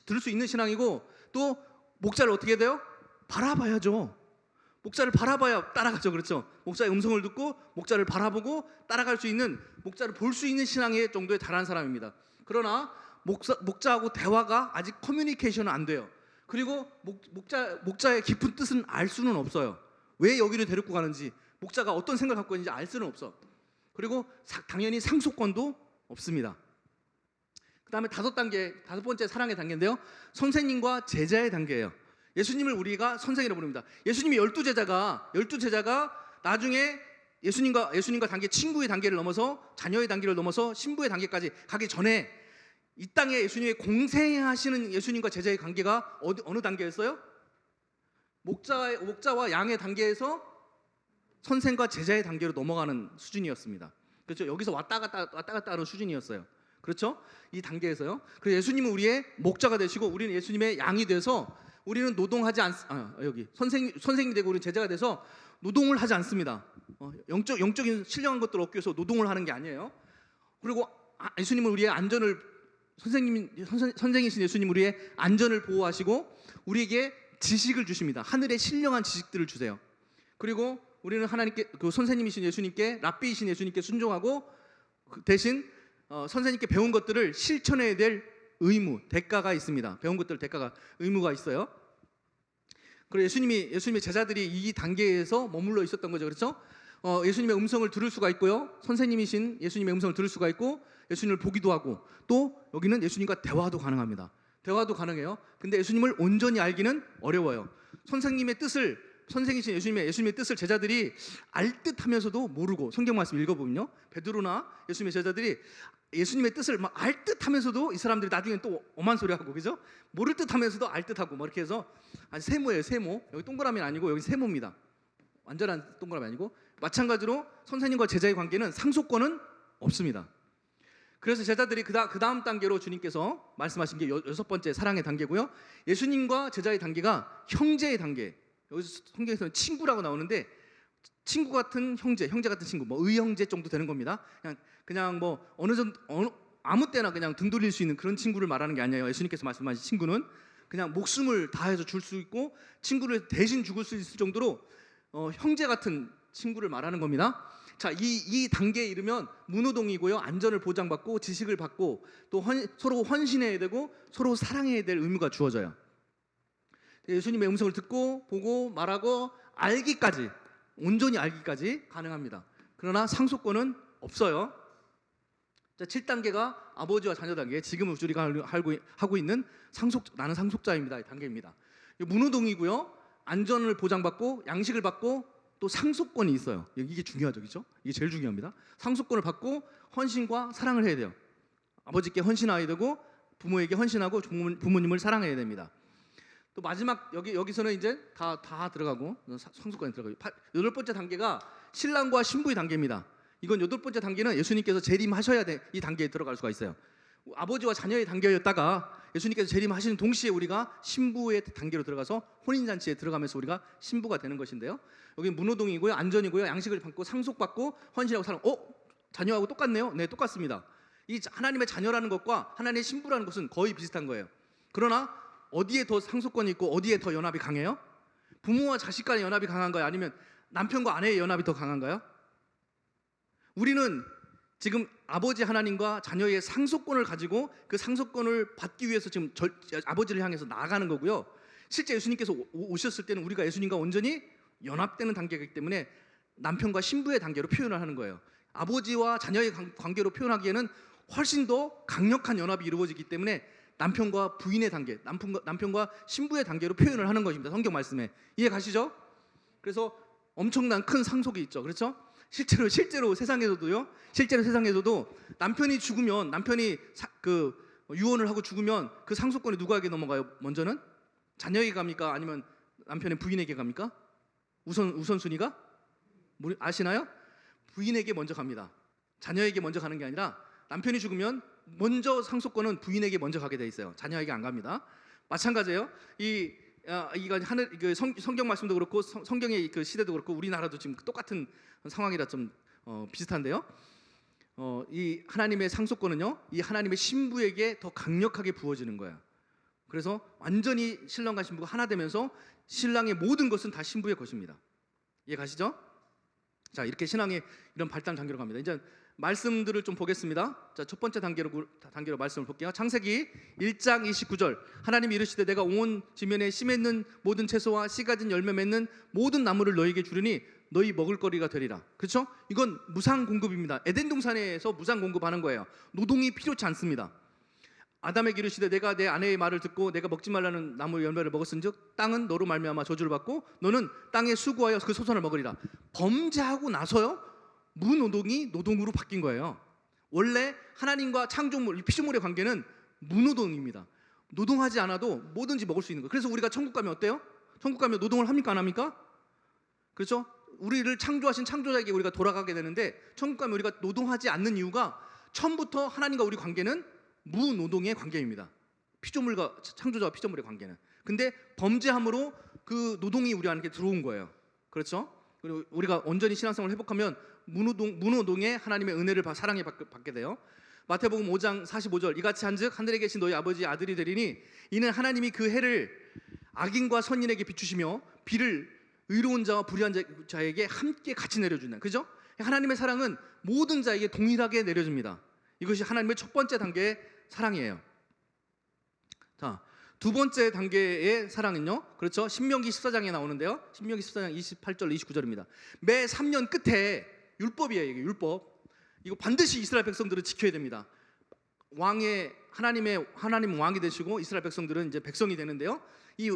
들을 수 있는 신앙이고 또 목자를 어떻게 해야 돼요? 바라봐야죠. 목자를 바라봐야 따라가죠. 그렇죠? 목자의 음성을 듣고 목자를 바라보고 따라갈 수 있는 목자를 볼 수 있는 신앙의 정도에 달한 사람입니다. 그러나 목자하고 대화가 아직 커뮤니케이션은 안 돼요. 그리고 목자의 깊은 뜻은 알 수는 없어요. 왜 여기를 데리고 가는지 목자가 어떤 생각을 갖고 있는지 알 수는 없어. 그리고 당연히 상속권도 없습니다. 그 다음에 다섯 번째 사랑의 단계인데요. 선생님과 제자의 단계예요. 예수님을 우리가 선생이라고 부릅니다. 예수님이 12제자가 나중에 예수님과 단계, 친구의 단계를 넘어서 자녀의 단계를 넘어서 신부의 단계까지 가기 전에 이 땅에 예수님의 공생하시는 예수님과 제자의 관계가 어느 단계였어요? 목자와 양의 단계에서 선생과 제자의 단계로 넘어가는 수준이었습니다. 그렇죠? 여기서 왔다 갔다 하는 수준이었어요. 그렇죠? 이 단계에서요. 그래서 예수님은 우리의 목자가 되시고 우리는 예수님의 양이 돼서 우리는 노동하지 선생님이 되고 우리는 제자가 돼서 노동을 하지 않습니다. 영적인 신령한 것들을 얻기 위해서 노동을 하는 게 아니에요. 그리고 예수님은 우리의 안전을 선생이신 예수님 우리의 안전을 보호하시고 우리에게 지식을 주십니다. 하늘의 신령한 지식들을 주세요. 그리고 우리는 하나님께 그 선생님이신 예수님께 랍비이신 예수님께 순종하고 대신 선생님께 배운 것들을 실천해야 될 대가가 있습니다. 배운 것들 의무가 있어요. 그리고 예수님의 제자들이 이 단계에서 머물러 있었던 거죠. 그렇죠? 예수님의 음성을 들을 수가 있고요. 선생님이신 예수님의 음성을 들을 수가 있고 예수님을 보기도 하고 또 여기는 예수님과 대화도 가능합니다. 대화도 가능해요. 근데 예수님을 온전히 알기는 어려워요. 선생이신 예수님의 뜻을 제자들이 알 듯하면서도 모르고 성경 말씀 읽어보면요. 베드로나 예수님의 제자들이 예수님의 뜻을 막 알 듯하면서도 이 사람들이 나중에 또 엄한 소리 하고 그죠? 모를 듯하면서도 알 듯하고 뭐 이렇게 해서 아주 세모예요. 세모. 여기 동그라미는 아니고 여기 세모입니다. 완전한 동그라미 아니고 마찬가지로 선생님과 제자의 관계는 상속권은 없습니다. 그래서 제자들이 그 다음 단계로 주님께서 말씀하신 게 여섯 번째 사랑의 단계고요. 예수님과 제자의 단계가 형제의 단계. 여기서 성경에서는 친구라고 나오는데 친구 같은 형제 같은 친구, 뭐 의형제 정도 되는 겁니다. 그냥 뭐 아무 때나 그냥 등 돌릴 수 있는 그런 친구를 말하는 게 아니에요. 예수님께서 말씀하신 친구는 그냥 목숨을 다해서 줄 수 있고 친구를 대신 죽을 수 있을 정도로 형제 같은 친구를 말하는 겁니다. 자, 이 단계에 이르면 무노동이고요. 안전을 보장받고 지식을 받고 또 서로 헌신해야 되고 서로 사랑해야 될 의무가 주어져요. 예수님의 음성을 듣고 보고 말하고 온전히 알기까지 가능합니다. 그러나 상속권은 없어요. 자, 7단계가 아버지와 자녀 단계, 지금 우리가 하고 있는 나는 상속자입니다. 이 단계입니다. 무노동이고요. 안전을 보장받고 양식을 받고 또 상속권이 있어요. 이게 중요하죠. 그렇죠? 이게 제일 중요합니다. 상속권을 받고 헌신과 사랑을 해야 돼요. 아버지께 헌신해야 되고 부모에게 헌신하고 부모님을 사랑해야 됩니다. 또 마지막 여기서는 이제 다 들어가고 상속권에 들어가고 여덟 번째 단계가 신랑과 신부의 단계입니다. 이건 여덟 번째 단계는 예수님께서 재림하셔야 돼. 이 단계에 들어갈 수가 있어요. 아버지와 자녀의 단계였다가 예수님께서 재림하시는 동시에 우리가 신부의 단계로 들어가서 혼인잔치에 들어가면서 우리가 신부가 되는 것인데요. 여기 무노동이고요, 안전이고요, 양식을 받고 상속받고 헌신하고 사랑. 자녀하고 똑같네요. 네, 똑같습니다. 이 하나님의 자녀라는 것과 하나님의 신부라는 것은 거의 비슷한 거예요. 그러나 어디에 더 상속권이 있고 어디에 더 연합이 강해요? 부모와 자식 간의 연합이 강한가요? 아니면 남편과 아내의 연합이 더 강한가요? 우리는 지금 아버지 하나님과 자녀의 상속권을 가지고 그 상속권을 받기 위해서 지금 아버지를 향해서 나아가는 거고요. 실제 예수님께서 오셨을 때는 우리가 예수님과 온전히 연합되는 단계이기 때문에 남편과 신부의 단계로 표현을 하는 거예요. 아버지와 자녀의 관계로 표현하기에는 훨씬 더 강력한 연합이 이루어지기 때문에 남편과 부인의 단계, 남편과 신부의 단계로 표현을 하는 것입니다. 성경 말씀에 이해 가시죠? 그래서 엄청난 큰 상속이 있죠. 그렇죠? 실제로 세상에서도요. 실제로 세상에서도 남편이 죽으면 유언을 하고 죽으면 그 상속권이 누구에게 넘어가요? 먼저는 자녀에게 갑니까? 아니면 남편의 부인에게 갑니까? 우선순위가 아시나요? 부인에게 먼저 갑니다. 자녀에게 먼저 가는 게 아니라 남편이 죽으면 먼저 상속권은 부인에게 먼저 가게 돼 있어요. 자녀에게 안 갑니다. 마찬가지예요. 이거 성경 말씀도 그렇고 성경의 그 시대도 그렇고 우리나라도 지금 똑같은 상황이라 좀 비슷한데요. 이 하나님의 상속권은요, 이 하나님의 신부에게 더 강력하게 부어지는 거예요. 그래서 완전히 신랑과 신부가 하나 되면서 신랑의 모든 것은 다 신부의 것입니다. 이해 가시죠? 자, 이렇게 신앙의 이런 발달 단계로 갑니다. 이제 말씀들을 좀 보겠습니다. 자, 첫 번째 단계로 말씀을 볼게요. 창세기 1장 29절. 하나님이 이르시되 내가 온 지면에 씨 맺는 모든 채소와 씨 가진 열매 맺는 모든 나무를 너희에게 주리니 너희 먹을 거리가 되리라. 그렇죠? 이건 무상 공급입니다. 에덴 동산에서 무상 공급하는 거예요. 노동이 필요치 않습니다. 아담에게 이르시되 내가 내 아내의 말을 듣고 내가 먹지 말라는 나무 열매를 먹었은즉 땅은 너로 말미암아 저주를 받고 너는 땅에 수고하여 그 소산을 먹으리라. 범죄하고 나서요, 무노동이 노동으로 바뀐 거예요. 원래 하나님과 창조물, 피조물의 관계는 무노동입니다. 노동하지 않아도 뭐든지 먹을 수 있는 거예요. 그래서 우리가 천국 가면 어때요? 천국 가면 노동을 합니까? 안 합니까? 그렇죠? 우리를 창조하신 창조자에게 우리가 돌아가게 되는데, 천국 가면 우리가 노동하지 않는 이유가 처음부터 하나님과 우리 관계는 무노동의 관계입니다. 피조물과 창조자와 피조물의 관계는. 근데 범죄함으로 그 노동이 우리 안에 들어온 거예요. 그렇죠? 그리고 우리가 온전히 신앙생활을 회복하면 무노동의 하나님의 은혜를 사랑에 받게 돼요. 마태복음 5장 45절. 이같이 한즉 하늘에 계신 너희 아버지의 아들이 되리니 이는 하나님이 그 해를 악인과 선인에게 비추시며 비를 의로운 자와 불의한 자에게 함께 같이 내려준다. 그죠? 하나님의 사랑은 모든 자에게 동일하게 내려줍니다. 이것이 하나님의 첫 번째 단계의 사랑이에요. 자, 두 번째 단계의 사랑은요, 그렇죠? 신명기 14장에 나오는데요. 신명기 14장 28절 29절입니다. 매 3년 끝에 율법이에요. 이게 율법. 이거 반드시 이스라엘 백성들은 지켜야 됩니다. 하나님 왕이 되시고 이스라엘 백성들은 이제 백성이 되는데요. 이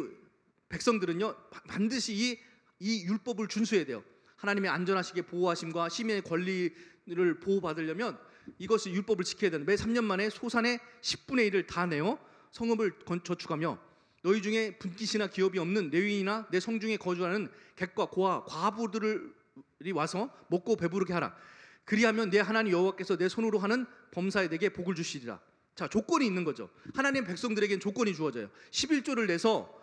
백성들은요, 반드시 이 율법을 준수해야 돼요. 하나님의 안전하시게 보호하심과 시민의 권리를 보호받으려면 이것이 율법을 지켜야 되는, 매 3년 만에 소산의 10분의 1을 다 내어 성읍을 저축하며 너희 중에 분깃이나 기업이 없는 레위인이나 내 성중에 거주하는 객과 고아 과부들이 와서 먹고 배부르게 하라. 그리하면 내 하나님 여호와께서 내 손으로 하는 범사에 내게 복을 주시리라. 자, 조건이 있는 거죠. 하나님 백성들에게는 조건이 주어져요. 11조를 내서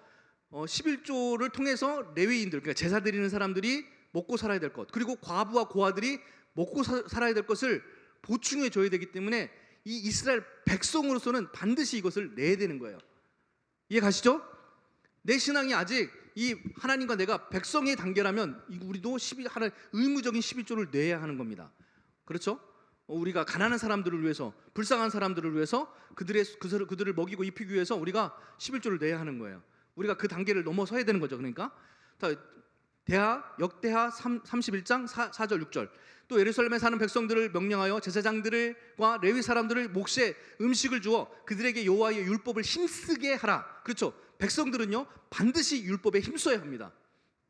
11조를 통해서 레위인들, 그러니까 제사 드리는 사람들이 먹고 살아야 될 것, 그리고 과부와 고아들이 먹고 살아야 될 것을 보충해 줘야 되기 때문에 이 이스라엘 백성으로서는 반드시 이것을 내야 되는 거예요. 이해 가시죠? 내 신앙이 아직 이 하나님과 내가 백성의 단계라면 우리도 의무적인 11조를 내야 하는 겁니다. 그렇죠? 우리가 가난한 사람들을 위해서, 불쌍한 사람들을 위해서 그들을 먹이고 입히기 위해서 우리가 11조를 내야 하는 거예요. 우리가 그 단계를 넘어서야 되는 거죠. 그러니까 역대하 31장 4절 6절. 또 예루살렘에 사는 백성들을 명령하여 제사장들과 레위 사람들을 몫에 음식을 주어 그들에게 여호와의 율법을 힘쓰게 하라. 그렇죠? 백성들은요, 반드시 율법에 힘써야 합니다.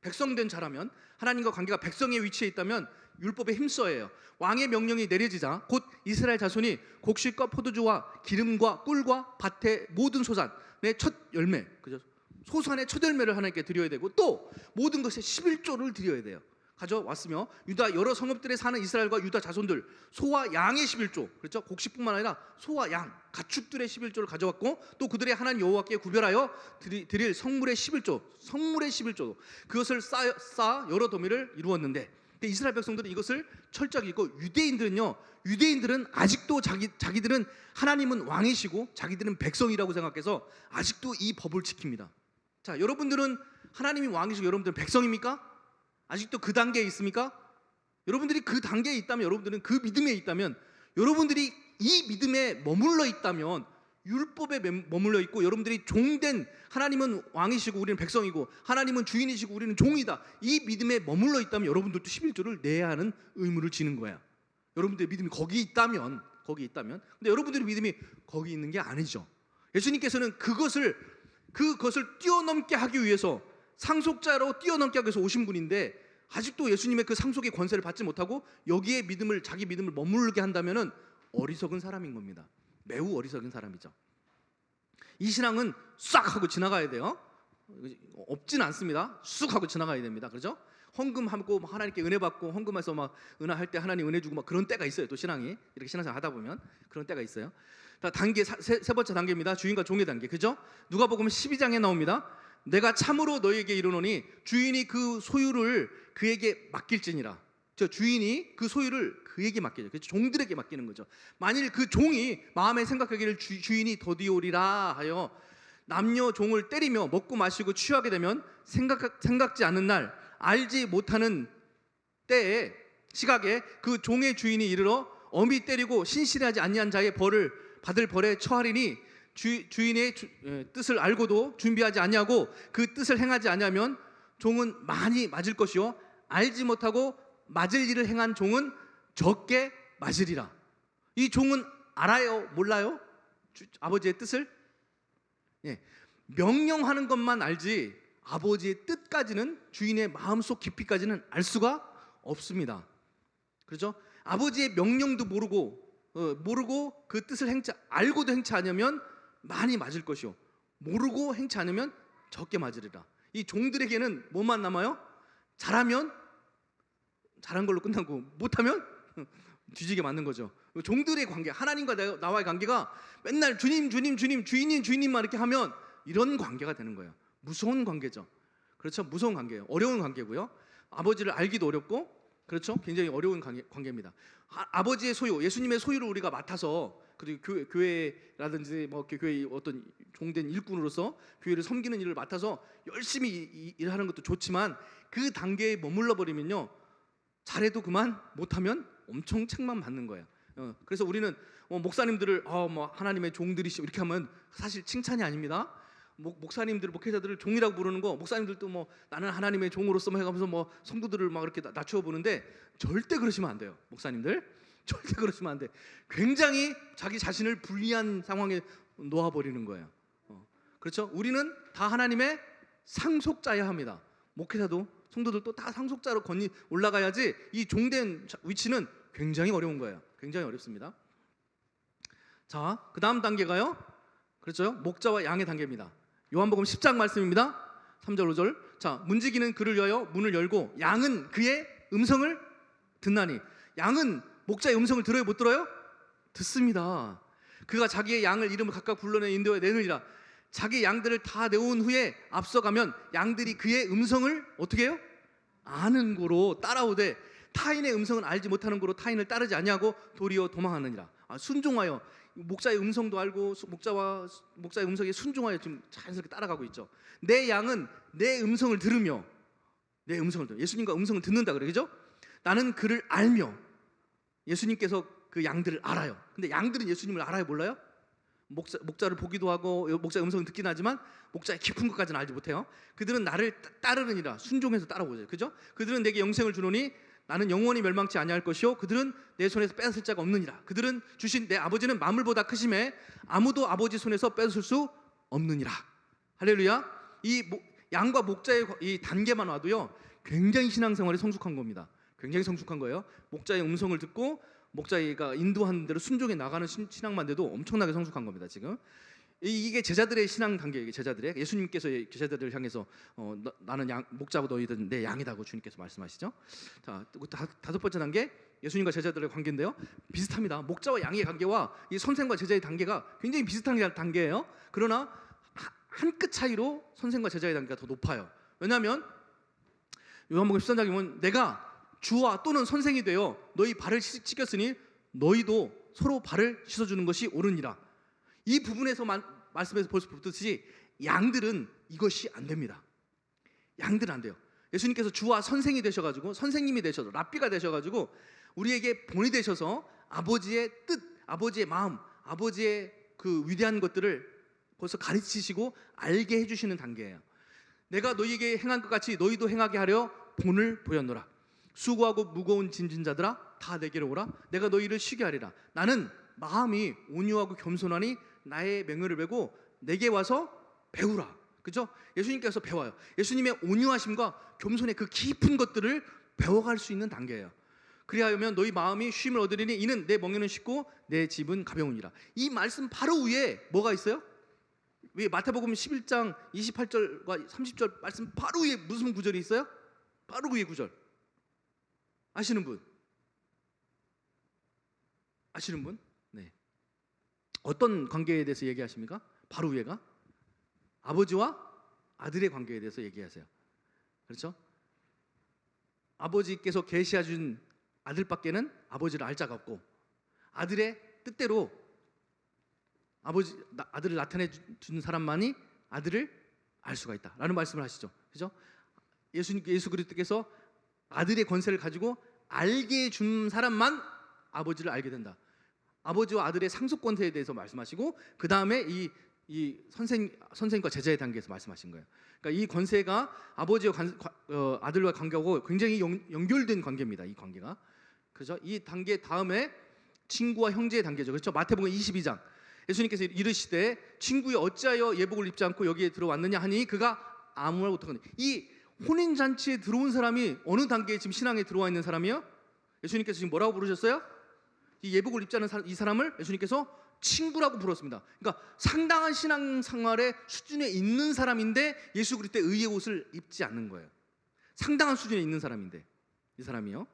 백성된 자라면, 하나님과 관계가 백성의 위치에 있다면 율법에 힘써야 해요. 왕의 명령이 내려지자 곧 이스라엘 자손이 곡식과 포도주와 기름과 꿀과 밭의 모든 소산의 첫 열매, 그죠? 소산의 첫 열매를 하나님께 드려야 되고, 또 모든 것에 11조를 드려야 돼요. 가져왔으며 유다 여러 성읍들에 사는 이스라엘과 유다 자손들 소와 양의 11조, 그렇죠? 곡식뿐만 아니라 소와 양, 가축들의 11조를 가져왔고, 또 그들의 하나님 여호와께 구별하여 드릴 성물의 11조 그것을 쌓아 여러 도미를 이루었는데, 이스라엘 백성들은 이것을 철저하게 읽고, 유대인들은 아직도 자기들은 하나님은 왕이시고 자기들은 백성이라고 생각해서 아직도 이 법을 지킵니다. 자, 여러분들은 하나님이 왕이시고 여러분들은 백성입니까? 아직도 그 단계에 있습니까? 여러분들이 그 단계에 있다면, 여러분들은 그 믿음에 있다면, 여러분들이 이 믿음에 머물러 있다면, 율법에 머물러 있고 여러분들이 종된, 하나님은 왕이시고 우리는 백성이고 하나님은 주인이시고 우리는 종이다, 이 믿음에 머물러 있다면 여러분들도 11조를 내야 하는 의무를 지는 거야. 여러분들의 믿음이 거기 있다면. 근데 여러분들의 믿음이 거기 있는 게 아니죠. 예수님께서는 그것을 뛰어넘게 하기 위해서, 상속자로 뛰어넘게 하기 위해서 오신 분인데, 아직도 예수님의 그 상속의 권세를 받지 못하고 여기에 자기 믿음을 머물게 한다면은 어리석은 사람인 겁니다. 매우 어리석은 사람이죠. 이 신앙은 싹 하고 지나가야 돼요. 없진 않습니다. 쑥 하고 지나가야 됩니다. 그렇죠? 헌금하고 하나님께 은혜 받고 헌금해서 막 은혜할 때 하나님 은혜 주고 막 그런 때가 있어요. 또 신앙이 이렇게 신앙생활 하다 보면 그런 때가 있어요. 단계 세 번째 단계입니다. 주인과 종의 단계. 그죠? 누가복음 12장에 나옵니다. 내가 참으로 너희에게 이르노니 주인이 그 소유를 그에게 맡길지니라. 저 주인이 그 소유를 그에게 맡기죠. 그렇죠? 종들에게 맡기는 거죠. 만일 그 종이 마음에 생각하기를 주인이 더디오리라 하여 남녀 종을 때리며 먹고 마시고 취하게 되면 생각지 않는 날 알지 못하는 때에 시각에 그 종의 주인이 이르러 엄히 때리고 신실하지 아니한 자의 벌을 받을 벌에 처하리니 주인의 뜻을 알고도 준비하지 아니하고 그 뜻을 행하지 아니하면 종은 많이 맞을 것이요 알지 못하고 맞을 일을 행한 종은 적게 맞으리라. 이 종은 알아요? 몰라요? 아버지의 뜻을? 예, 명령하는 것만 알지 아버지의 뜻까지는 주인의 마음속 깊이까지는 알 수가 없습니다. 그렇죠? 아버지의 명령도 모르고 그 뜻을 알고도 행치 않으면 많이 맞을 것이요 모르고 행치 않으면 적게 맞으리라. 이 종들에게는 뭐만 남아요? 잘하면 잘한 걸로 끝나고 못하면 뒤지게 맞는 거죠. 종들의 관계, 하나님과 나와의 관계가 맨날 주님 주인님만 이렇게 하면 이런 관계가 되는 거예요. 무서운 관계죠. 그렇죠? 무서운 관계예요. 어려운 관계고요. 아버지를 알기도 어렵고, 그렇죠? 굉장히 어려운 관계입니다. 아버지의 소유, 예수님의 소유를 우리가 맡아서, 그리고 교회라든지 뭐 교회 어떤 종된 일꾼으로서 교회를 섬기는 일을 맡아서 열심히 일하는 것도 좋지만 그 단계에 머물러 버리면요, 잘해도 그만, 못하면 엄청 책만 받는 거예요. 그래서 우리는 목사님들을 뭐 하나님의 종들이시 이렇게 하면 사실 칭찬이 아닙니다. 목사님들, 목회자들을 종이라고 부르는 거, 목사님들도 뭐 나는 하나님의 종으로서 해가면서 뭐 성도들을 막 이렇게 낮추어 보는데 절대 그러시면 안 돼요. 목사님들 절대 그러시면 안 돼. 굉장히 자기 자신을 불리한 상황에 놓아버리는 거예요. 그렇죠? 우리는 다 하나님의 상속자야 합니다. 목회자도 성도들도 다 상속자로 올라가야지 이 종된 위치는 굉장히 어려운 거예요. 굉장히 어렵습니다. 자, 그 다음 단계가요, 그렇죠? 목자와 양의 단계입니다. 요한복음 10장 말씀입니다. 3절 5절. 자, 문지기는 그를 위하여 문을 열고 양은 그의 음성을 듣나니. 양은 목자의 음성을 들어요, 못 들어요? 듣습니다. 그가 자기의 양을 이름을 각각 불러내 인도에 내느니라. 자기 양들을 다 내온 후에 앞서가면 양들이 그의 음성을 어떻게 해요? 아는 고로 따라오되 타인의 음성은 알지 못하는 고로 타인을 따르지 아니하고 도리어 도망하느니라. 순종하여, 목자의 음성도 알고 목자의 음성에 순종하여 지금 자연스럽게 따라가고 있죠. 내 양은 내 음성을 들으며, 내 음성을 들으며, 예수님과 음성을 듣는다 그래, 그죠? 나는 그를 알며, 예수님께서 그 양들을 알아요. 근데 양들은 예수님을 알아요, 몰라요? 목자를 보기도 하고 목자의 음성을 듣긴 하지만 목자의 깊은 것까지는 알지 못해요. 그들은 나를 따르느니라. 순종해서 따라오죠. 그죠? 그들은 내게 영생을 주노니 나는 영원히 멸망치 아니할 것이요 그들은 내 손에서 빼앗을 자가 없느니라. 그들은 주신 내 아버지는 만물보다 크심에 아무도 아버지 손에서 뺏을 수 없느니라. 할렐루야. 이 양과 목자의 이 단계만 와도요 굉장히 신앙생활이 성숙한 겁니다. 굉장히 성숙한 거예요. 목자의 음성을 듣고 목자가 인도하는 대로 순종해 나가는 신앙만 돼도 엄청나게 성숙한 겁니다. 지금 이게 제자들의 신앙 단계예요. 제자들의, 예수님께서 제자들을 향해서 나는 목자고 너희들은 내 양이다고 주님께서 말씀하시죠. 자, 다섯 번째 단계, 예수님과 제자들의 관계인데요, 비슷합니다. 목자와 양의 관계와 이 선생과 제자의 단계가 굉장히 비슷한 단계예요. 그러나 한 끗 차이로 선생과 제자의 단계가 더 높아요. 왜냐하면 요한복음 13장에 보면 내가 주와 또는 선생이 되어 너희 발을 씻겼으니 너희도 서로 발을 씻어주는 것이 옳으니라. 이 부분에서 말씀에서 벌써 보듯이 양들은 이것이 안 됩니다. 양들은 안 돼요. 예수님께서 주와 선생이 되셔가지고, 선생님이 되셔서 랍비가 되셔가지고 우리에게 본이 되셔서 아버지의 뜻, 아버지의 마음, 아버지의 그 위대한 것들을 벌써 가르치시고 알게 해주시는 단계예요. 내가 너희에게 행한 것 같이 너희도 행하게 하려 본을 보였노라. 수고하고 무거운 짐진 자들아 다 내게로 오라. 내가 너희를 쉬게 하리라. 나는 마음이 온유하고 겸손하니 나의 맹을 베고 내게 와서 배우라. 그죠? 예수님께서 배워요. 예수님의 온유하심과 겸손의 그 깊은 것들을 배워갈 수 있는 단계예요. 그리하면 너희 마음이 쉼을 얻으리니 이는 내 멍에는 쉽고 내 집은 가벼우니라. 이 말씀 바로 위에 뭐가 있어요? 왜 마태복음 11장 28절과 30절 말씀 바로 위에 무슨 구절이 있어요? 바로 위에 구절 아시는 분? 아시는 분? 네. 어떤 관계에 대해서 얘기하십니까? 바로 위에가 아버지와 아들의 관계에 대해서 얘기하세요. 그렇죠? 아버지께서 계시해 준 아들밖에는 아버지를 알 자가 없고 아들의 뜻대로 아들을 나타내 준 사람만이 아들을 알 수가 있다라는 말씀을 하시죠. 그렇죠? 예수 그리스도께서 아들의 권세를 가지고 알게 준 사람만 아버지를 알게 된다. 아버지와 아들의 상속 권세에 대해서 말씀하시고 그 다음에 이 선생님과 제자의 단계에서 말씀하신 거예요. 그러니까 이 권세가 아버지와 아들과 관계하고 굉장히 연결된 관계입니다. 이 관계가 그렇죠? 이 단계 다음에 친구와 형제의 단계죠. 그렇죠? 마태복음 22장 예수님께서 이르시되 친구여 어찌하여 예복을 입지 않고 여기에 들어왔느냐 하니 그가 아무 말 못하거든. 이 혼인 잔치에 들어온 사람이 어느 단계에 지금 신앙에 들어와 있는 사람이요? 예수님께서 지금 뭐라고 부르셨어요? 이 예복을 입지 않은 이 사람을 예수님께서 친구라고 불렀습니다. 그러니까 상당한 신앙생활의 수준에 있는 사람인데 예수 그리스도의 의의 옷을 입지 않는 거예요. 상당한 수준에 있는 사람인데 이 사람이요.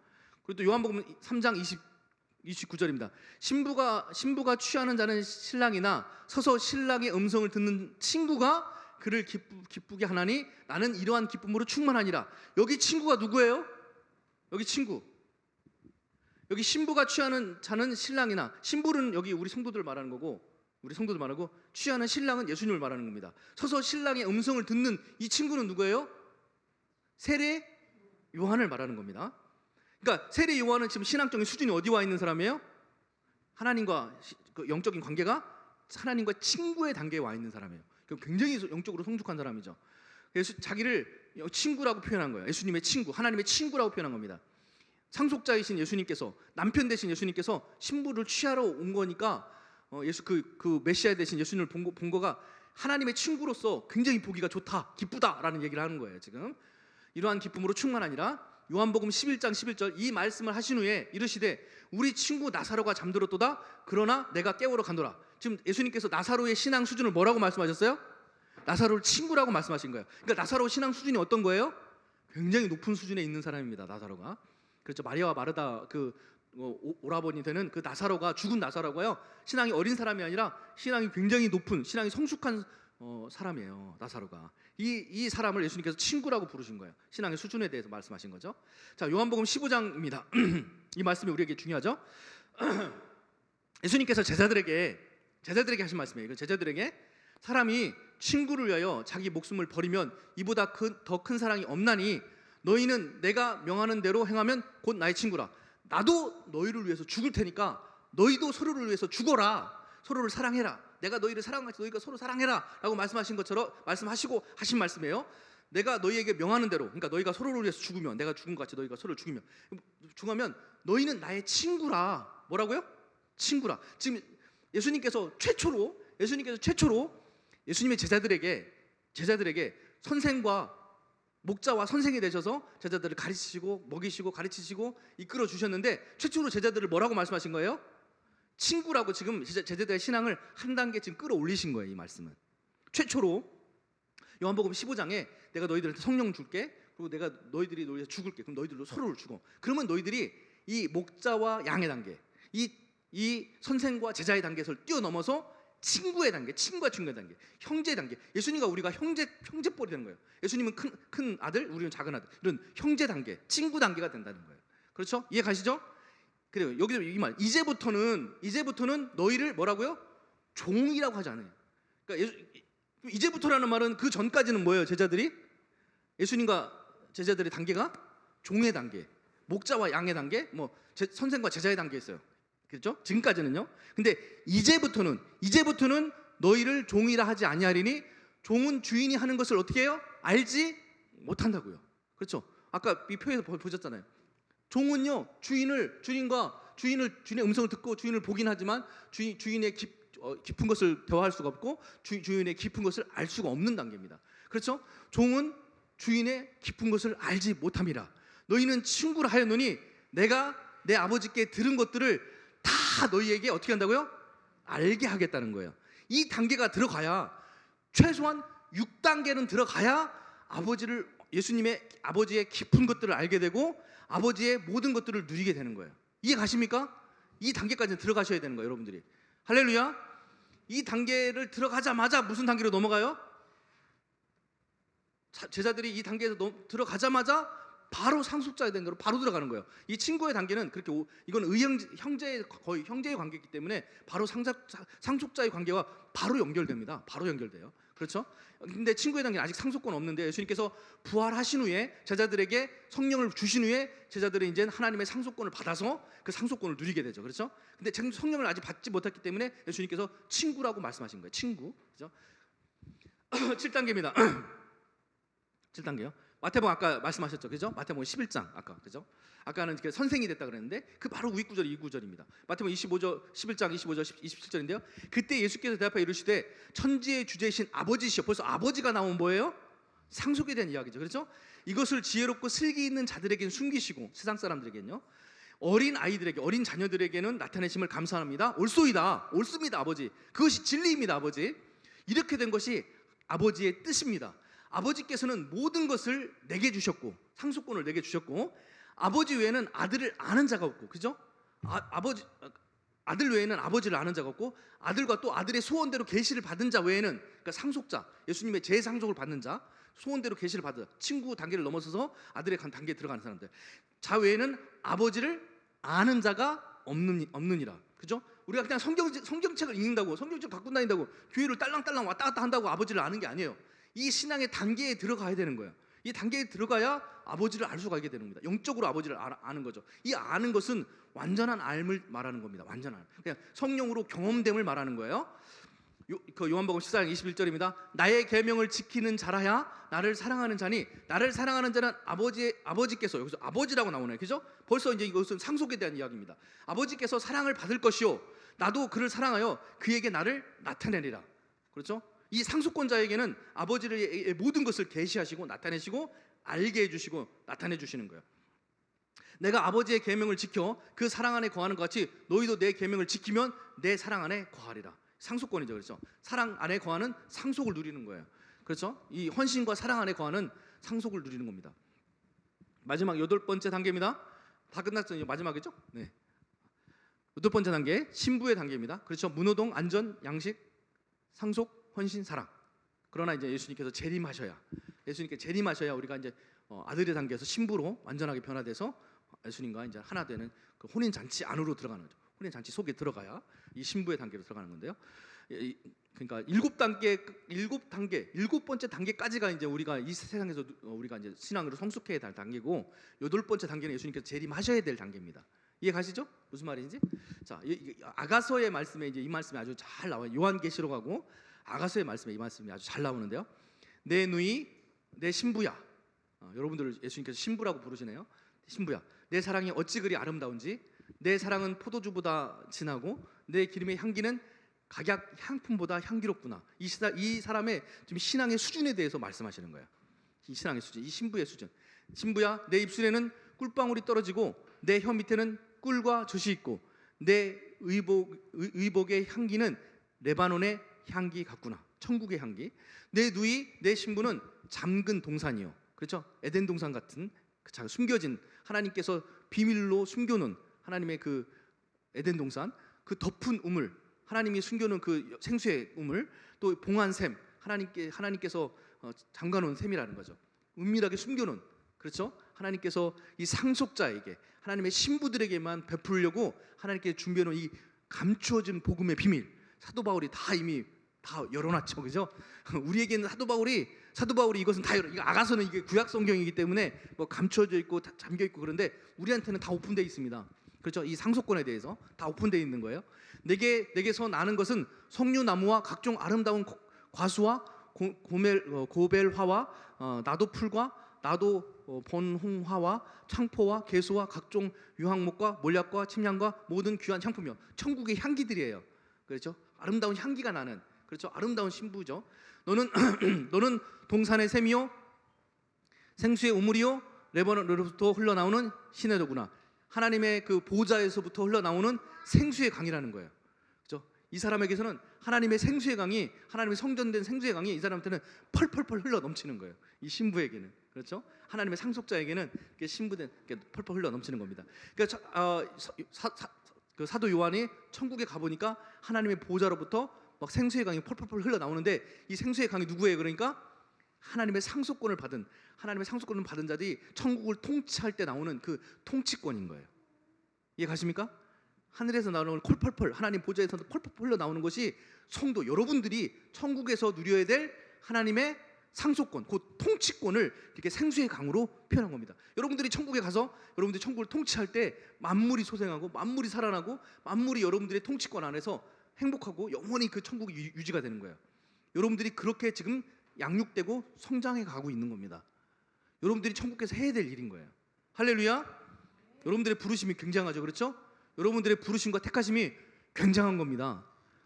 그리고 또 요한복음 3장 29절입니다. 신부가 취하는 자는 신랑이나 서서 신랑의 음성을 듣는 친구가 그를 기쁘게 하나니 나는 이러한 기쁨으로 충만하니라. 여기 친구가 누구예요? 여기 친구. 여기 신부가 취하는 자는 신랑이나 신부는 여기 우리 성도들 말하는 거고 우리 성도들 말하고 취하는 신랑은 예수님을 말하는 겁니다. 서서 신랑의 음성을 듣는 이 친구는 누구예요? 세례 요한을 말하는 겁니다. 그러니까 세례 요한은 지금 신앙적인 수준이 어디 와 있는 사람이에요? 하나님과 그 영적인 관계가 하나님과 친구의 단계에 와 있는 사람이에요. 굉장히 영적으로 성숙한 사람이죠. 그래서 자기를 친구라고 표현한 거예요. 예수님의 친구, 하나님의 친구라고 표현한 겁니다. 상속자이신 예수님께서 남편 되신 예수님께서 신부를 취하러 온 거니까 예수 그 메시아 되신 예수님을 본 거가 하나님의 친구로서 굉장히 보기가 좋다, 기쁘다라는 얘기를 하는 거예요. 지금 이러한 기쁨으로 충만하니라. 요한복음 11장 11절 이 말씀을 하신 후에 이르시되 우리 친구 나사로가 잠들었도다 그러나 내가 깨우러 가노라. 지금 예수님께서 나사로의 신앙 수준을 뭐라고 말씀하셨어요? 나사로를 친구라고 말씀하신 거예요. 그러니까 나사로 신앙 수준이 어떤 거예요? 굉장히 높은 수준에 있는 사람입니다. 나사로가. 그렇죠. 마리아와 마르다 오라버니 되는 그 나사로가 죽은 나사로가요. 신앙이 어린 사람이 아니라 신앙이 굉장히 높은 신앙이 성숙한 사람이에요. 나사로가. 이 사람을 예수님께서 친구라고 부르신 거예요. 신앙의 수준에 대해서 말씀하신 거죠. 자, 요한복음 15장입니다. 이 말씀이 우리에게 중요하죠. 예수님께서 제자들에게 하신 말씀이에요. 제자들에게 사람이 친구를 위하여 자기 목숨을 버리면 이보다 더 큰 사랑이 없나니 너희는 내가 명하는 대로 행하면 곧 나의 친구라. 나도 너희를 위해서 죽을 테니까 너희도 서로를 위해서 죽어라. 서로를 사랑해라. 내가 너희를 사랑하지 너희가 서로 사랑해라 라고 말씀하신 것처럼 말씀하시고 하신 말씀이에요. 내가 너희에게 명하는 대로, 그러니까 너희가 서로를 위해서 죽으면, 내가 죽은 것 같이 너희가 서로를 죽으면 너희는 나의 친구라. 뭐라고요? 친구라. 지금 예수님께서 최초로 예수님의 제자들에게 선생과 목자와 선생이 되셔서 제자들을 가르치시고 먹이시고 가르치시고 이끌어 주셨는데 최초로 제자들을 뭐라고 말씀하신 거예요? 친구라고. 지금 제자들의 신앙을 한 단계 지금 끌어올리신 거예요. 이 말씀은 최초로 요한복음 15장에 내가 너희들한테 성령 줄게, 그리고 내가 너희들이 죽을게. 그럼 너희들도 서로를 죽어. 그러면 너희들이 이 목자와 양의 단계, 이 선생과 제자의 단계에서 뛰어넘어서 친구의 단계, 친구의 단계, 형제의 단계. 예수님과 우리가 형제뻘이 되는 거예요. 예수님은 큰 아들, 우리는 작은 아들. 이런 형제 단계, 친구 단계가 된다는 거예요. 그렇죠? 이해 가시죠? 그래요. 여기서 이 말, 이제부터는 너희를 뭐라고요? 종이라고 하지 않아요. 그러니까 이제부터라는 말은 그 전까지는 뭐예요? 제자들이 예수님과 제자들의 단계가 종의 단계, 목자와 양의 단계, 선생과 제자의 단계에 있어요. 그렇죠? 지금까지는요. 근데 이제부터는 너희를 종이라 하지 아니하리니 종은 주인이 하는 것을 어떻게 해요? 알지 못한다고요. 그렇죠? 아까 이 표에서 보셨잖아요. 종은요, 주인의 음성을 듣고 주인을 보긴 하지만 주인의 깊은 것을 대화할 수가 없고 주인의 깊은 것을 알 수가 없는 단계입니다. 그렇죠? 종은 주인의 깊은 것을 알지 못함이라. 너희는 친구라 하였노니 내가 내 아버지께 들은 것들을 다 너희에게 어떻게 한다고요? 알게 하겠다는 거예요. 이 단계가 들어가야, 최소한 6단계는 들어가야 예수님의 아버지의 깊은 것들을 알게 되고 아버지의 모든 것들을 누리게 되는 거예요. 이해 가십니까? 이 단계까지 들어가셔야 되는 거예요, 여러분들이. 할렐루야. 이 단계를 들어가자마자 무슨 단계로 넘어가요? 제자들이 이 단계에서 들어가자마자 바로 상속자에 된 대로 바로 들어가는 거예요. 이 친구의 단계는 그렇게 이건 거의 형제의 관계이기 때문에 바로 상속자의 관계와 바로 연결됩니다. 바로 연결돼요. 그렇죠? 근데 친구의 단계는 아직 상속권 없는데 예수님께서 부활하신 후에 제자들에게 성령을 주신 후에 제자들이 이제 하나님의 상속권을 받아서 그 상속권을 누리게 되죠. 그렇죠? 근데 성령을 아직 받지 못했기 때문에 예수님께서 친구라고 말씀하신 거예요. 친구. 그렇죠? 7단계입니다. 7단계요. 마태복음 아까 말씀하셨죠, 그죠? 마태복음 11장 아까, 그죠? 아까는 선생이 됐다 그랬는데 그 바로 윗구절이 이 구절입니다. 마태복음 11장 25절 27절인데요. 그때 예수께서 대답하여 이르시되 천지의 주제이신 아버지시여. 벌써 아버지가 나온 뭐예요? 상속에 대한 이야기죠, 그렇죠? 이것을 지혜롭고 슬기 있는 자들에게는 숨기시고 세상 사람들에게는요, 어린 아이들에게, 어린 자녀들에게는 나타내심을 감사합니다. 옳소이다, 옳습니다 아버지. 그것이 진리입니다 아버지. 이렇게 된 것이 아버지의 뜻입니다. 아버지께서는 모든 것을 내게 주셨고 상속권을 내게 주셨고 아버지 외에는 아들을 아는 자가 없고, 그죠? 아들 외에는 아버지를 아는 자가 없고 아들과 또 아들의 소원대로 계시를 받은 자 외에는, 그러니까 상속자, 예수님의 재상속을 받는 자, 소원대로 계시를 받은 친구 단계를 넘어서서 아들의 단계에 들어가는 사람들, 자 외에는 아버지를 아는 자가 없느니라. 그죠? 우리가 그냥 성경책을 읽는다고, 성경책 갖고 다닌다고, 교회를 딸랑딸랑 왔다 갔다 한다고 아버지를 아는 게 아니에요. 이 신앙의 단계에 들어가야 되는 거예요. 이 단계에 들어가야 아버지를 알 수가 있게 되는 겁니다. 영적으로 아버지를 아는 거죠. 이 아는 것은 완전한 알을 말하는 겁니다. 완전한, 그냥 성령으로 경험됨을 말하는 거예요. 요한복음 14장 21절입니다. 나의 계명을 지키는 자라야 나를 사랑하는 자니 나를 사랑하는 자는 아버지께서, 여기서 아버지라고 나오네요, 그죠? 벌써 이제 이것은 상속에 대한 이야기입니다. 아버지께서 사랑을 받을 것이요 나도 그를 사랑하여 그에게 나를 나타내리라. 그렇죠? 이 상속권자에게는 아버지의 모든 것을 계시하시고 나타내시고 알게 해주시고 나타내 주시는 거예요. 내가 아버지의 계명을 지켜 그 사랑 안에 거하는 것 같이 너희도 내 계명을 지키면 내 사랑 안에 거하리라. 상속권이죠, 그렇죠? 사랑 안에 거하는 상속을 누리는 거예요. 그렇죠? 이 헌신과 사랑 안에 거하는 상속을 누리는 겁니다. 마지막 8번째 단계입니다. 다 끝났죠? 마지막이죠? 네. 8번째 단계, 신부의 단계입니다. 그렇죠? 문호동, 안전, 양식, 상속, 헌신, 사랑. 그러나 이제 예수님께서 재림하셔야, 우리가 이제 아들의 단계에서 신부로 완전하게 변화돼서 예수님과 이제 하나 되는 그 혼인 잔치 안으로 들어가는 거죠. 혼인 잔치 속에 들어가야 이 신부의 단계로 들어가는 건데요. 그러니까 7번째 단계까지가 이제 우리가 이 세상에서 우리가 이제 신앙으로 성숙해야 될 단계고, 8번째 단계는 예수님께서 재림하셔야 될 단계입니다. 이해 가시죠? 무슨 말인지? 자, 아가서의 말씀에 이제 이 말씀이 아주 잘 나와요. 요한계시록하고 아가서의 말씀에 이 말씀이 아주 잘 나오는데요. 내 누이, 내 신부야. 여러분들 예수님께서 신부라고 부르시네요. 신부야, 내 사랑이 어찌 그리 아름다운지, 내 사랑은 포도주보다 진하고 내 기름의 향기는 각약 향품보다 향기롭구나. 이 사람의 지금 신앙의 수준에 대해서 말씀하시는 거예요. 이 신앙의 수준, 이 신부의 수준. 신부야, 내 입술에는 꿀방울이 떨어지고 내 혀 밑에는 꿀과 젖이 있고 내 의복의 향기는 레바논의 향기 같구나. 천국의 향기. 내 누이, 내 신부는 잠근 동산이요. 그렇죠? 에덴 동산 같은 숨겨진, 하나님께서 비밀로 숨겨놓은 하나님의 그 에덴 동산, 그 덮은 우물, 하나님이 숨겨놓은 그 생수의 우물, 또 봉한 샘, 하나님께서 잠가놓은 샘이라는 거죠. 은밀하게 숨겨놓은, 그렇죠? 하나님께서 이 상속자에게, 하나님의 신부들에게만 베풀려고 하나님께 준비해놓은 이 감추어진 복음의 비밀, 사도 바울이 다 이미 다 열어놨죠, 그죠? 우리에게는 사도 바울이 이것은 다 이거 아가서는 이게 구약 성경이기 때문에 뭐 감춰져 있고 다 잠겨 있고, 그런데 우리한테는 다 오픈되어 있습니다. 그렇죠? 이 상속권에 대해서 다 오픈되어 있는 거예요. 내게서 나는 것은 석류나무와 각종 아름다운 과수와 고벨화와 나도풀과 나도 본홍화와 창포와 개수와 각종 유황목과 몰약과 침향과 모든 귀한 향품이요. 천국의 향기들이에요. 그렇죠? 아름다운 향기가 나는, 그렇죠? 아름다운 신부죠. 너는 동산의 샘이요 생수의 우물이요 레바논으로부터 흘러나오는 시내도구나. 하나님의 그 보좌에서부터 흘러나오는 생수의 강이라는 거예요. 그렇죠? 이 사람에게서는 하나님의 생수의 강이, 하나님의 성전된 생수의 강이 이 사람한테는 펄펄펄 흘러 넘치는 거예요. 이 신부에게는. 그렇죠? 하나님의 상속자에게는 신부된 펄펄 흘러 넘치는 겁니다. 그러니까 그 사도 요한이 천국에 가보니까 하나님의 보좌로부터 막 생수의 강이 펄펄펄 흘러 나오는데, 이 생수의 강이 누구예요? 그러니까 하나님의 상속권을 받은, 하나님의 상속권을 받은 자들이 천국을 통치할 때 나오는 그 통치권인 거예요. 이해 가십니까? 하늘에서 나오는 콜펄펄, 하나님 보좌에서 펄펄펄 흘러 나오는 것이 성도 여러분들이 천국에서 누려야 될 하나님의 상속권, 그 통치권을 이렇게 생수의 강으로 표현한 겁니다. 여러분들이 천국에 가서 여러분들이 천국을 통치할 때 만물이 소생하고 만물이 살아나고 만물이 여러분들의 통치권 안에서 행복하고 영원히 그 천국이 유지가 되는 거예요. 여러분들이 그렇게 지금 양육되고 성장해 가고 있는 겁니다. 여러분들이 천국에서 해야 될 일인 거예요. 할렐루야. 여러분들의 부르심이 굉장하죠. 그렇죠? 여러분들의 부르심과 택하심이 굉장한 겁니다.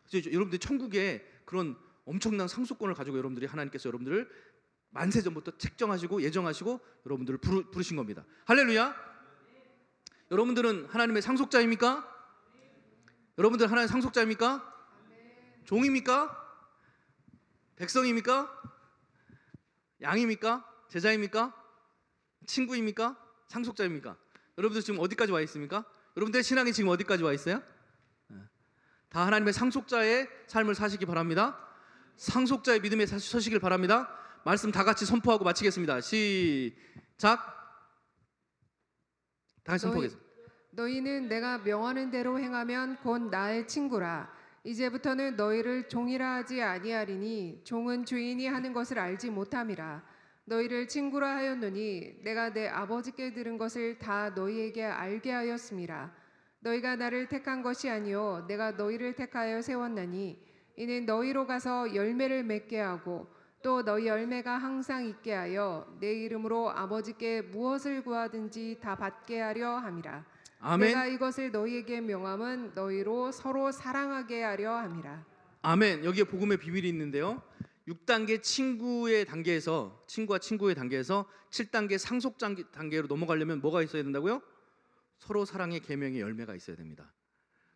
그래서 여러분들이 천국에 그런 엄청난 상속권을 가지고 여러분들이, 하나님께서 여러분들을 만세 전부터 책정하시고 예정하시고 여러분들을 부르신 겁니다. 할렐루야. 여러분들은 하나님의 상속자입니까? 여러분들 하나님의 상속자입니까? 종입니까? 백성입니까? 양입니까? 제자입니까? 친구입니까? 상속자입니까? 여러분들 지금 어디까지 와 있습니까? 여러분들의 신앙이 지금 어디까지 와 있어요? 다 하나님의 상속자의 삶을 사시기 바랍니다. 상속자의 믿음에 서시길 바랍니다. 말씀 다 같이 선포하고 마치겠습니다. 시작. 다 같이 선포하겠습니다. 너희는 내가 명하는 대로 행하면 곧 나의 친구라. 이제부터는 너희를 종이라 하지 아니하리니 종은 주인이 하는 것을 알지 못함이라. 너희를 친구라 하였노니 내가 내 아버지께 들은 것을 다 너희에게 알게 하였음이라. 너희가 나를 택한 것이 아니요 내가 너희를 택하여 세웠나니 이는 너희로 가서 열매를 맺게 하고 또 너희 열매가 항상 있게 하여 내 이름으로 아버지께 무엇을 구하든지 다 받게 하려 함이라. 아멘. 내가 이것을 너희에게 명함은 너희로 서로 사랑하게 하려 함이라. 아멘. 여기에 복음의 비밀이 있는데요. 6단계 친구의 단계에서, 친구와 친구의 단계에서 7단계 상속 단계로 넘어가려면 뭐가 있어야 된다고요? 서로 사랑의 계명의 열매가 있어야 됩니다.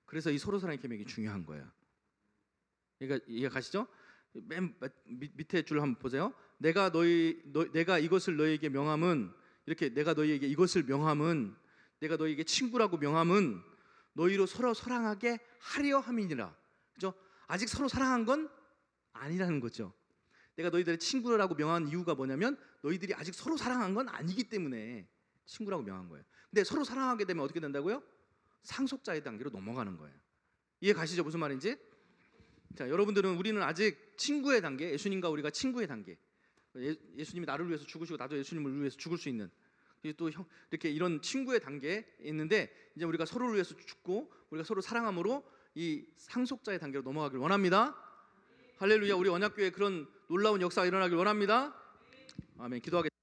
그래서 이 서로 사랑의 계명이 중요한 거예요. 그러니까 이해 가시죠? 맨 밑에 줄 한번 보세요. 내가 이것을 너희에게 명함은, 이렇게 내가 너희에게 이것을 명함은, 내가 너희에게 친구라고 명함은 너희로 서로 사랑하게 하려 함이니라. 그죠? 아직 서로 사랑한 건 아니라는 거죠. 내가 너희들의 친구라고 명한 이유가 뭐냐면 너희들이 아직 서로 사랑한 건 아니기 때문에 친구라고 명한 거예요. 근데 서로 사랑하게 되면 어떻게 된다고요? 상속자의 단계로 넘어가는 거예요. 이해 가시죠? 무슨 말인지? 자, 여러분들은, 우리는 아직 친구의 단계, 예수님과 우리가 친구의 단계. 예수님이 나를 위해서 죽으시고 나도 예수님을 위해서 죽을 수 있는, 또 이렇게 이런 친구의 단계에 있는데, 이제 우리가 서로를 위해서 죽고 우리가 서로 사랑함으로 이 상속자의 단계로 넘어가길 원합니다. 할렐루야. 우리 언약교회 그런 놀라운 역사가 일어나길 원합니다. 아멘. 기도하겠습니다.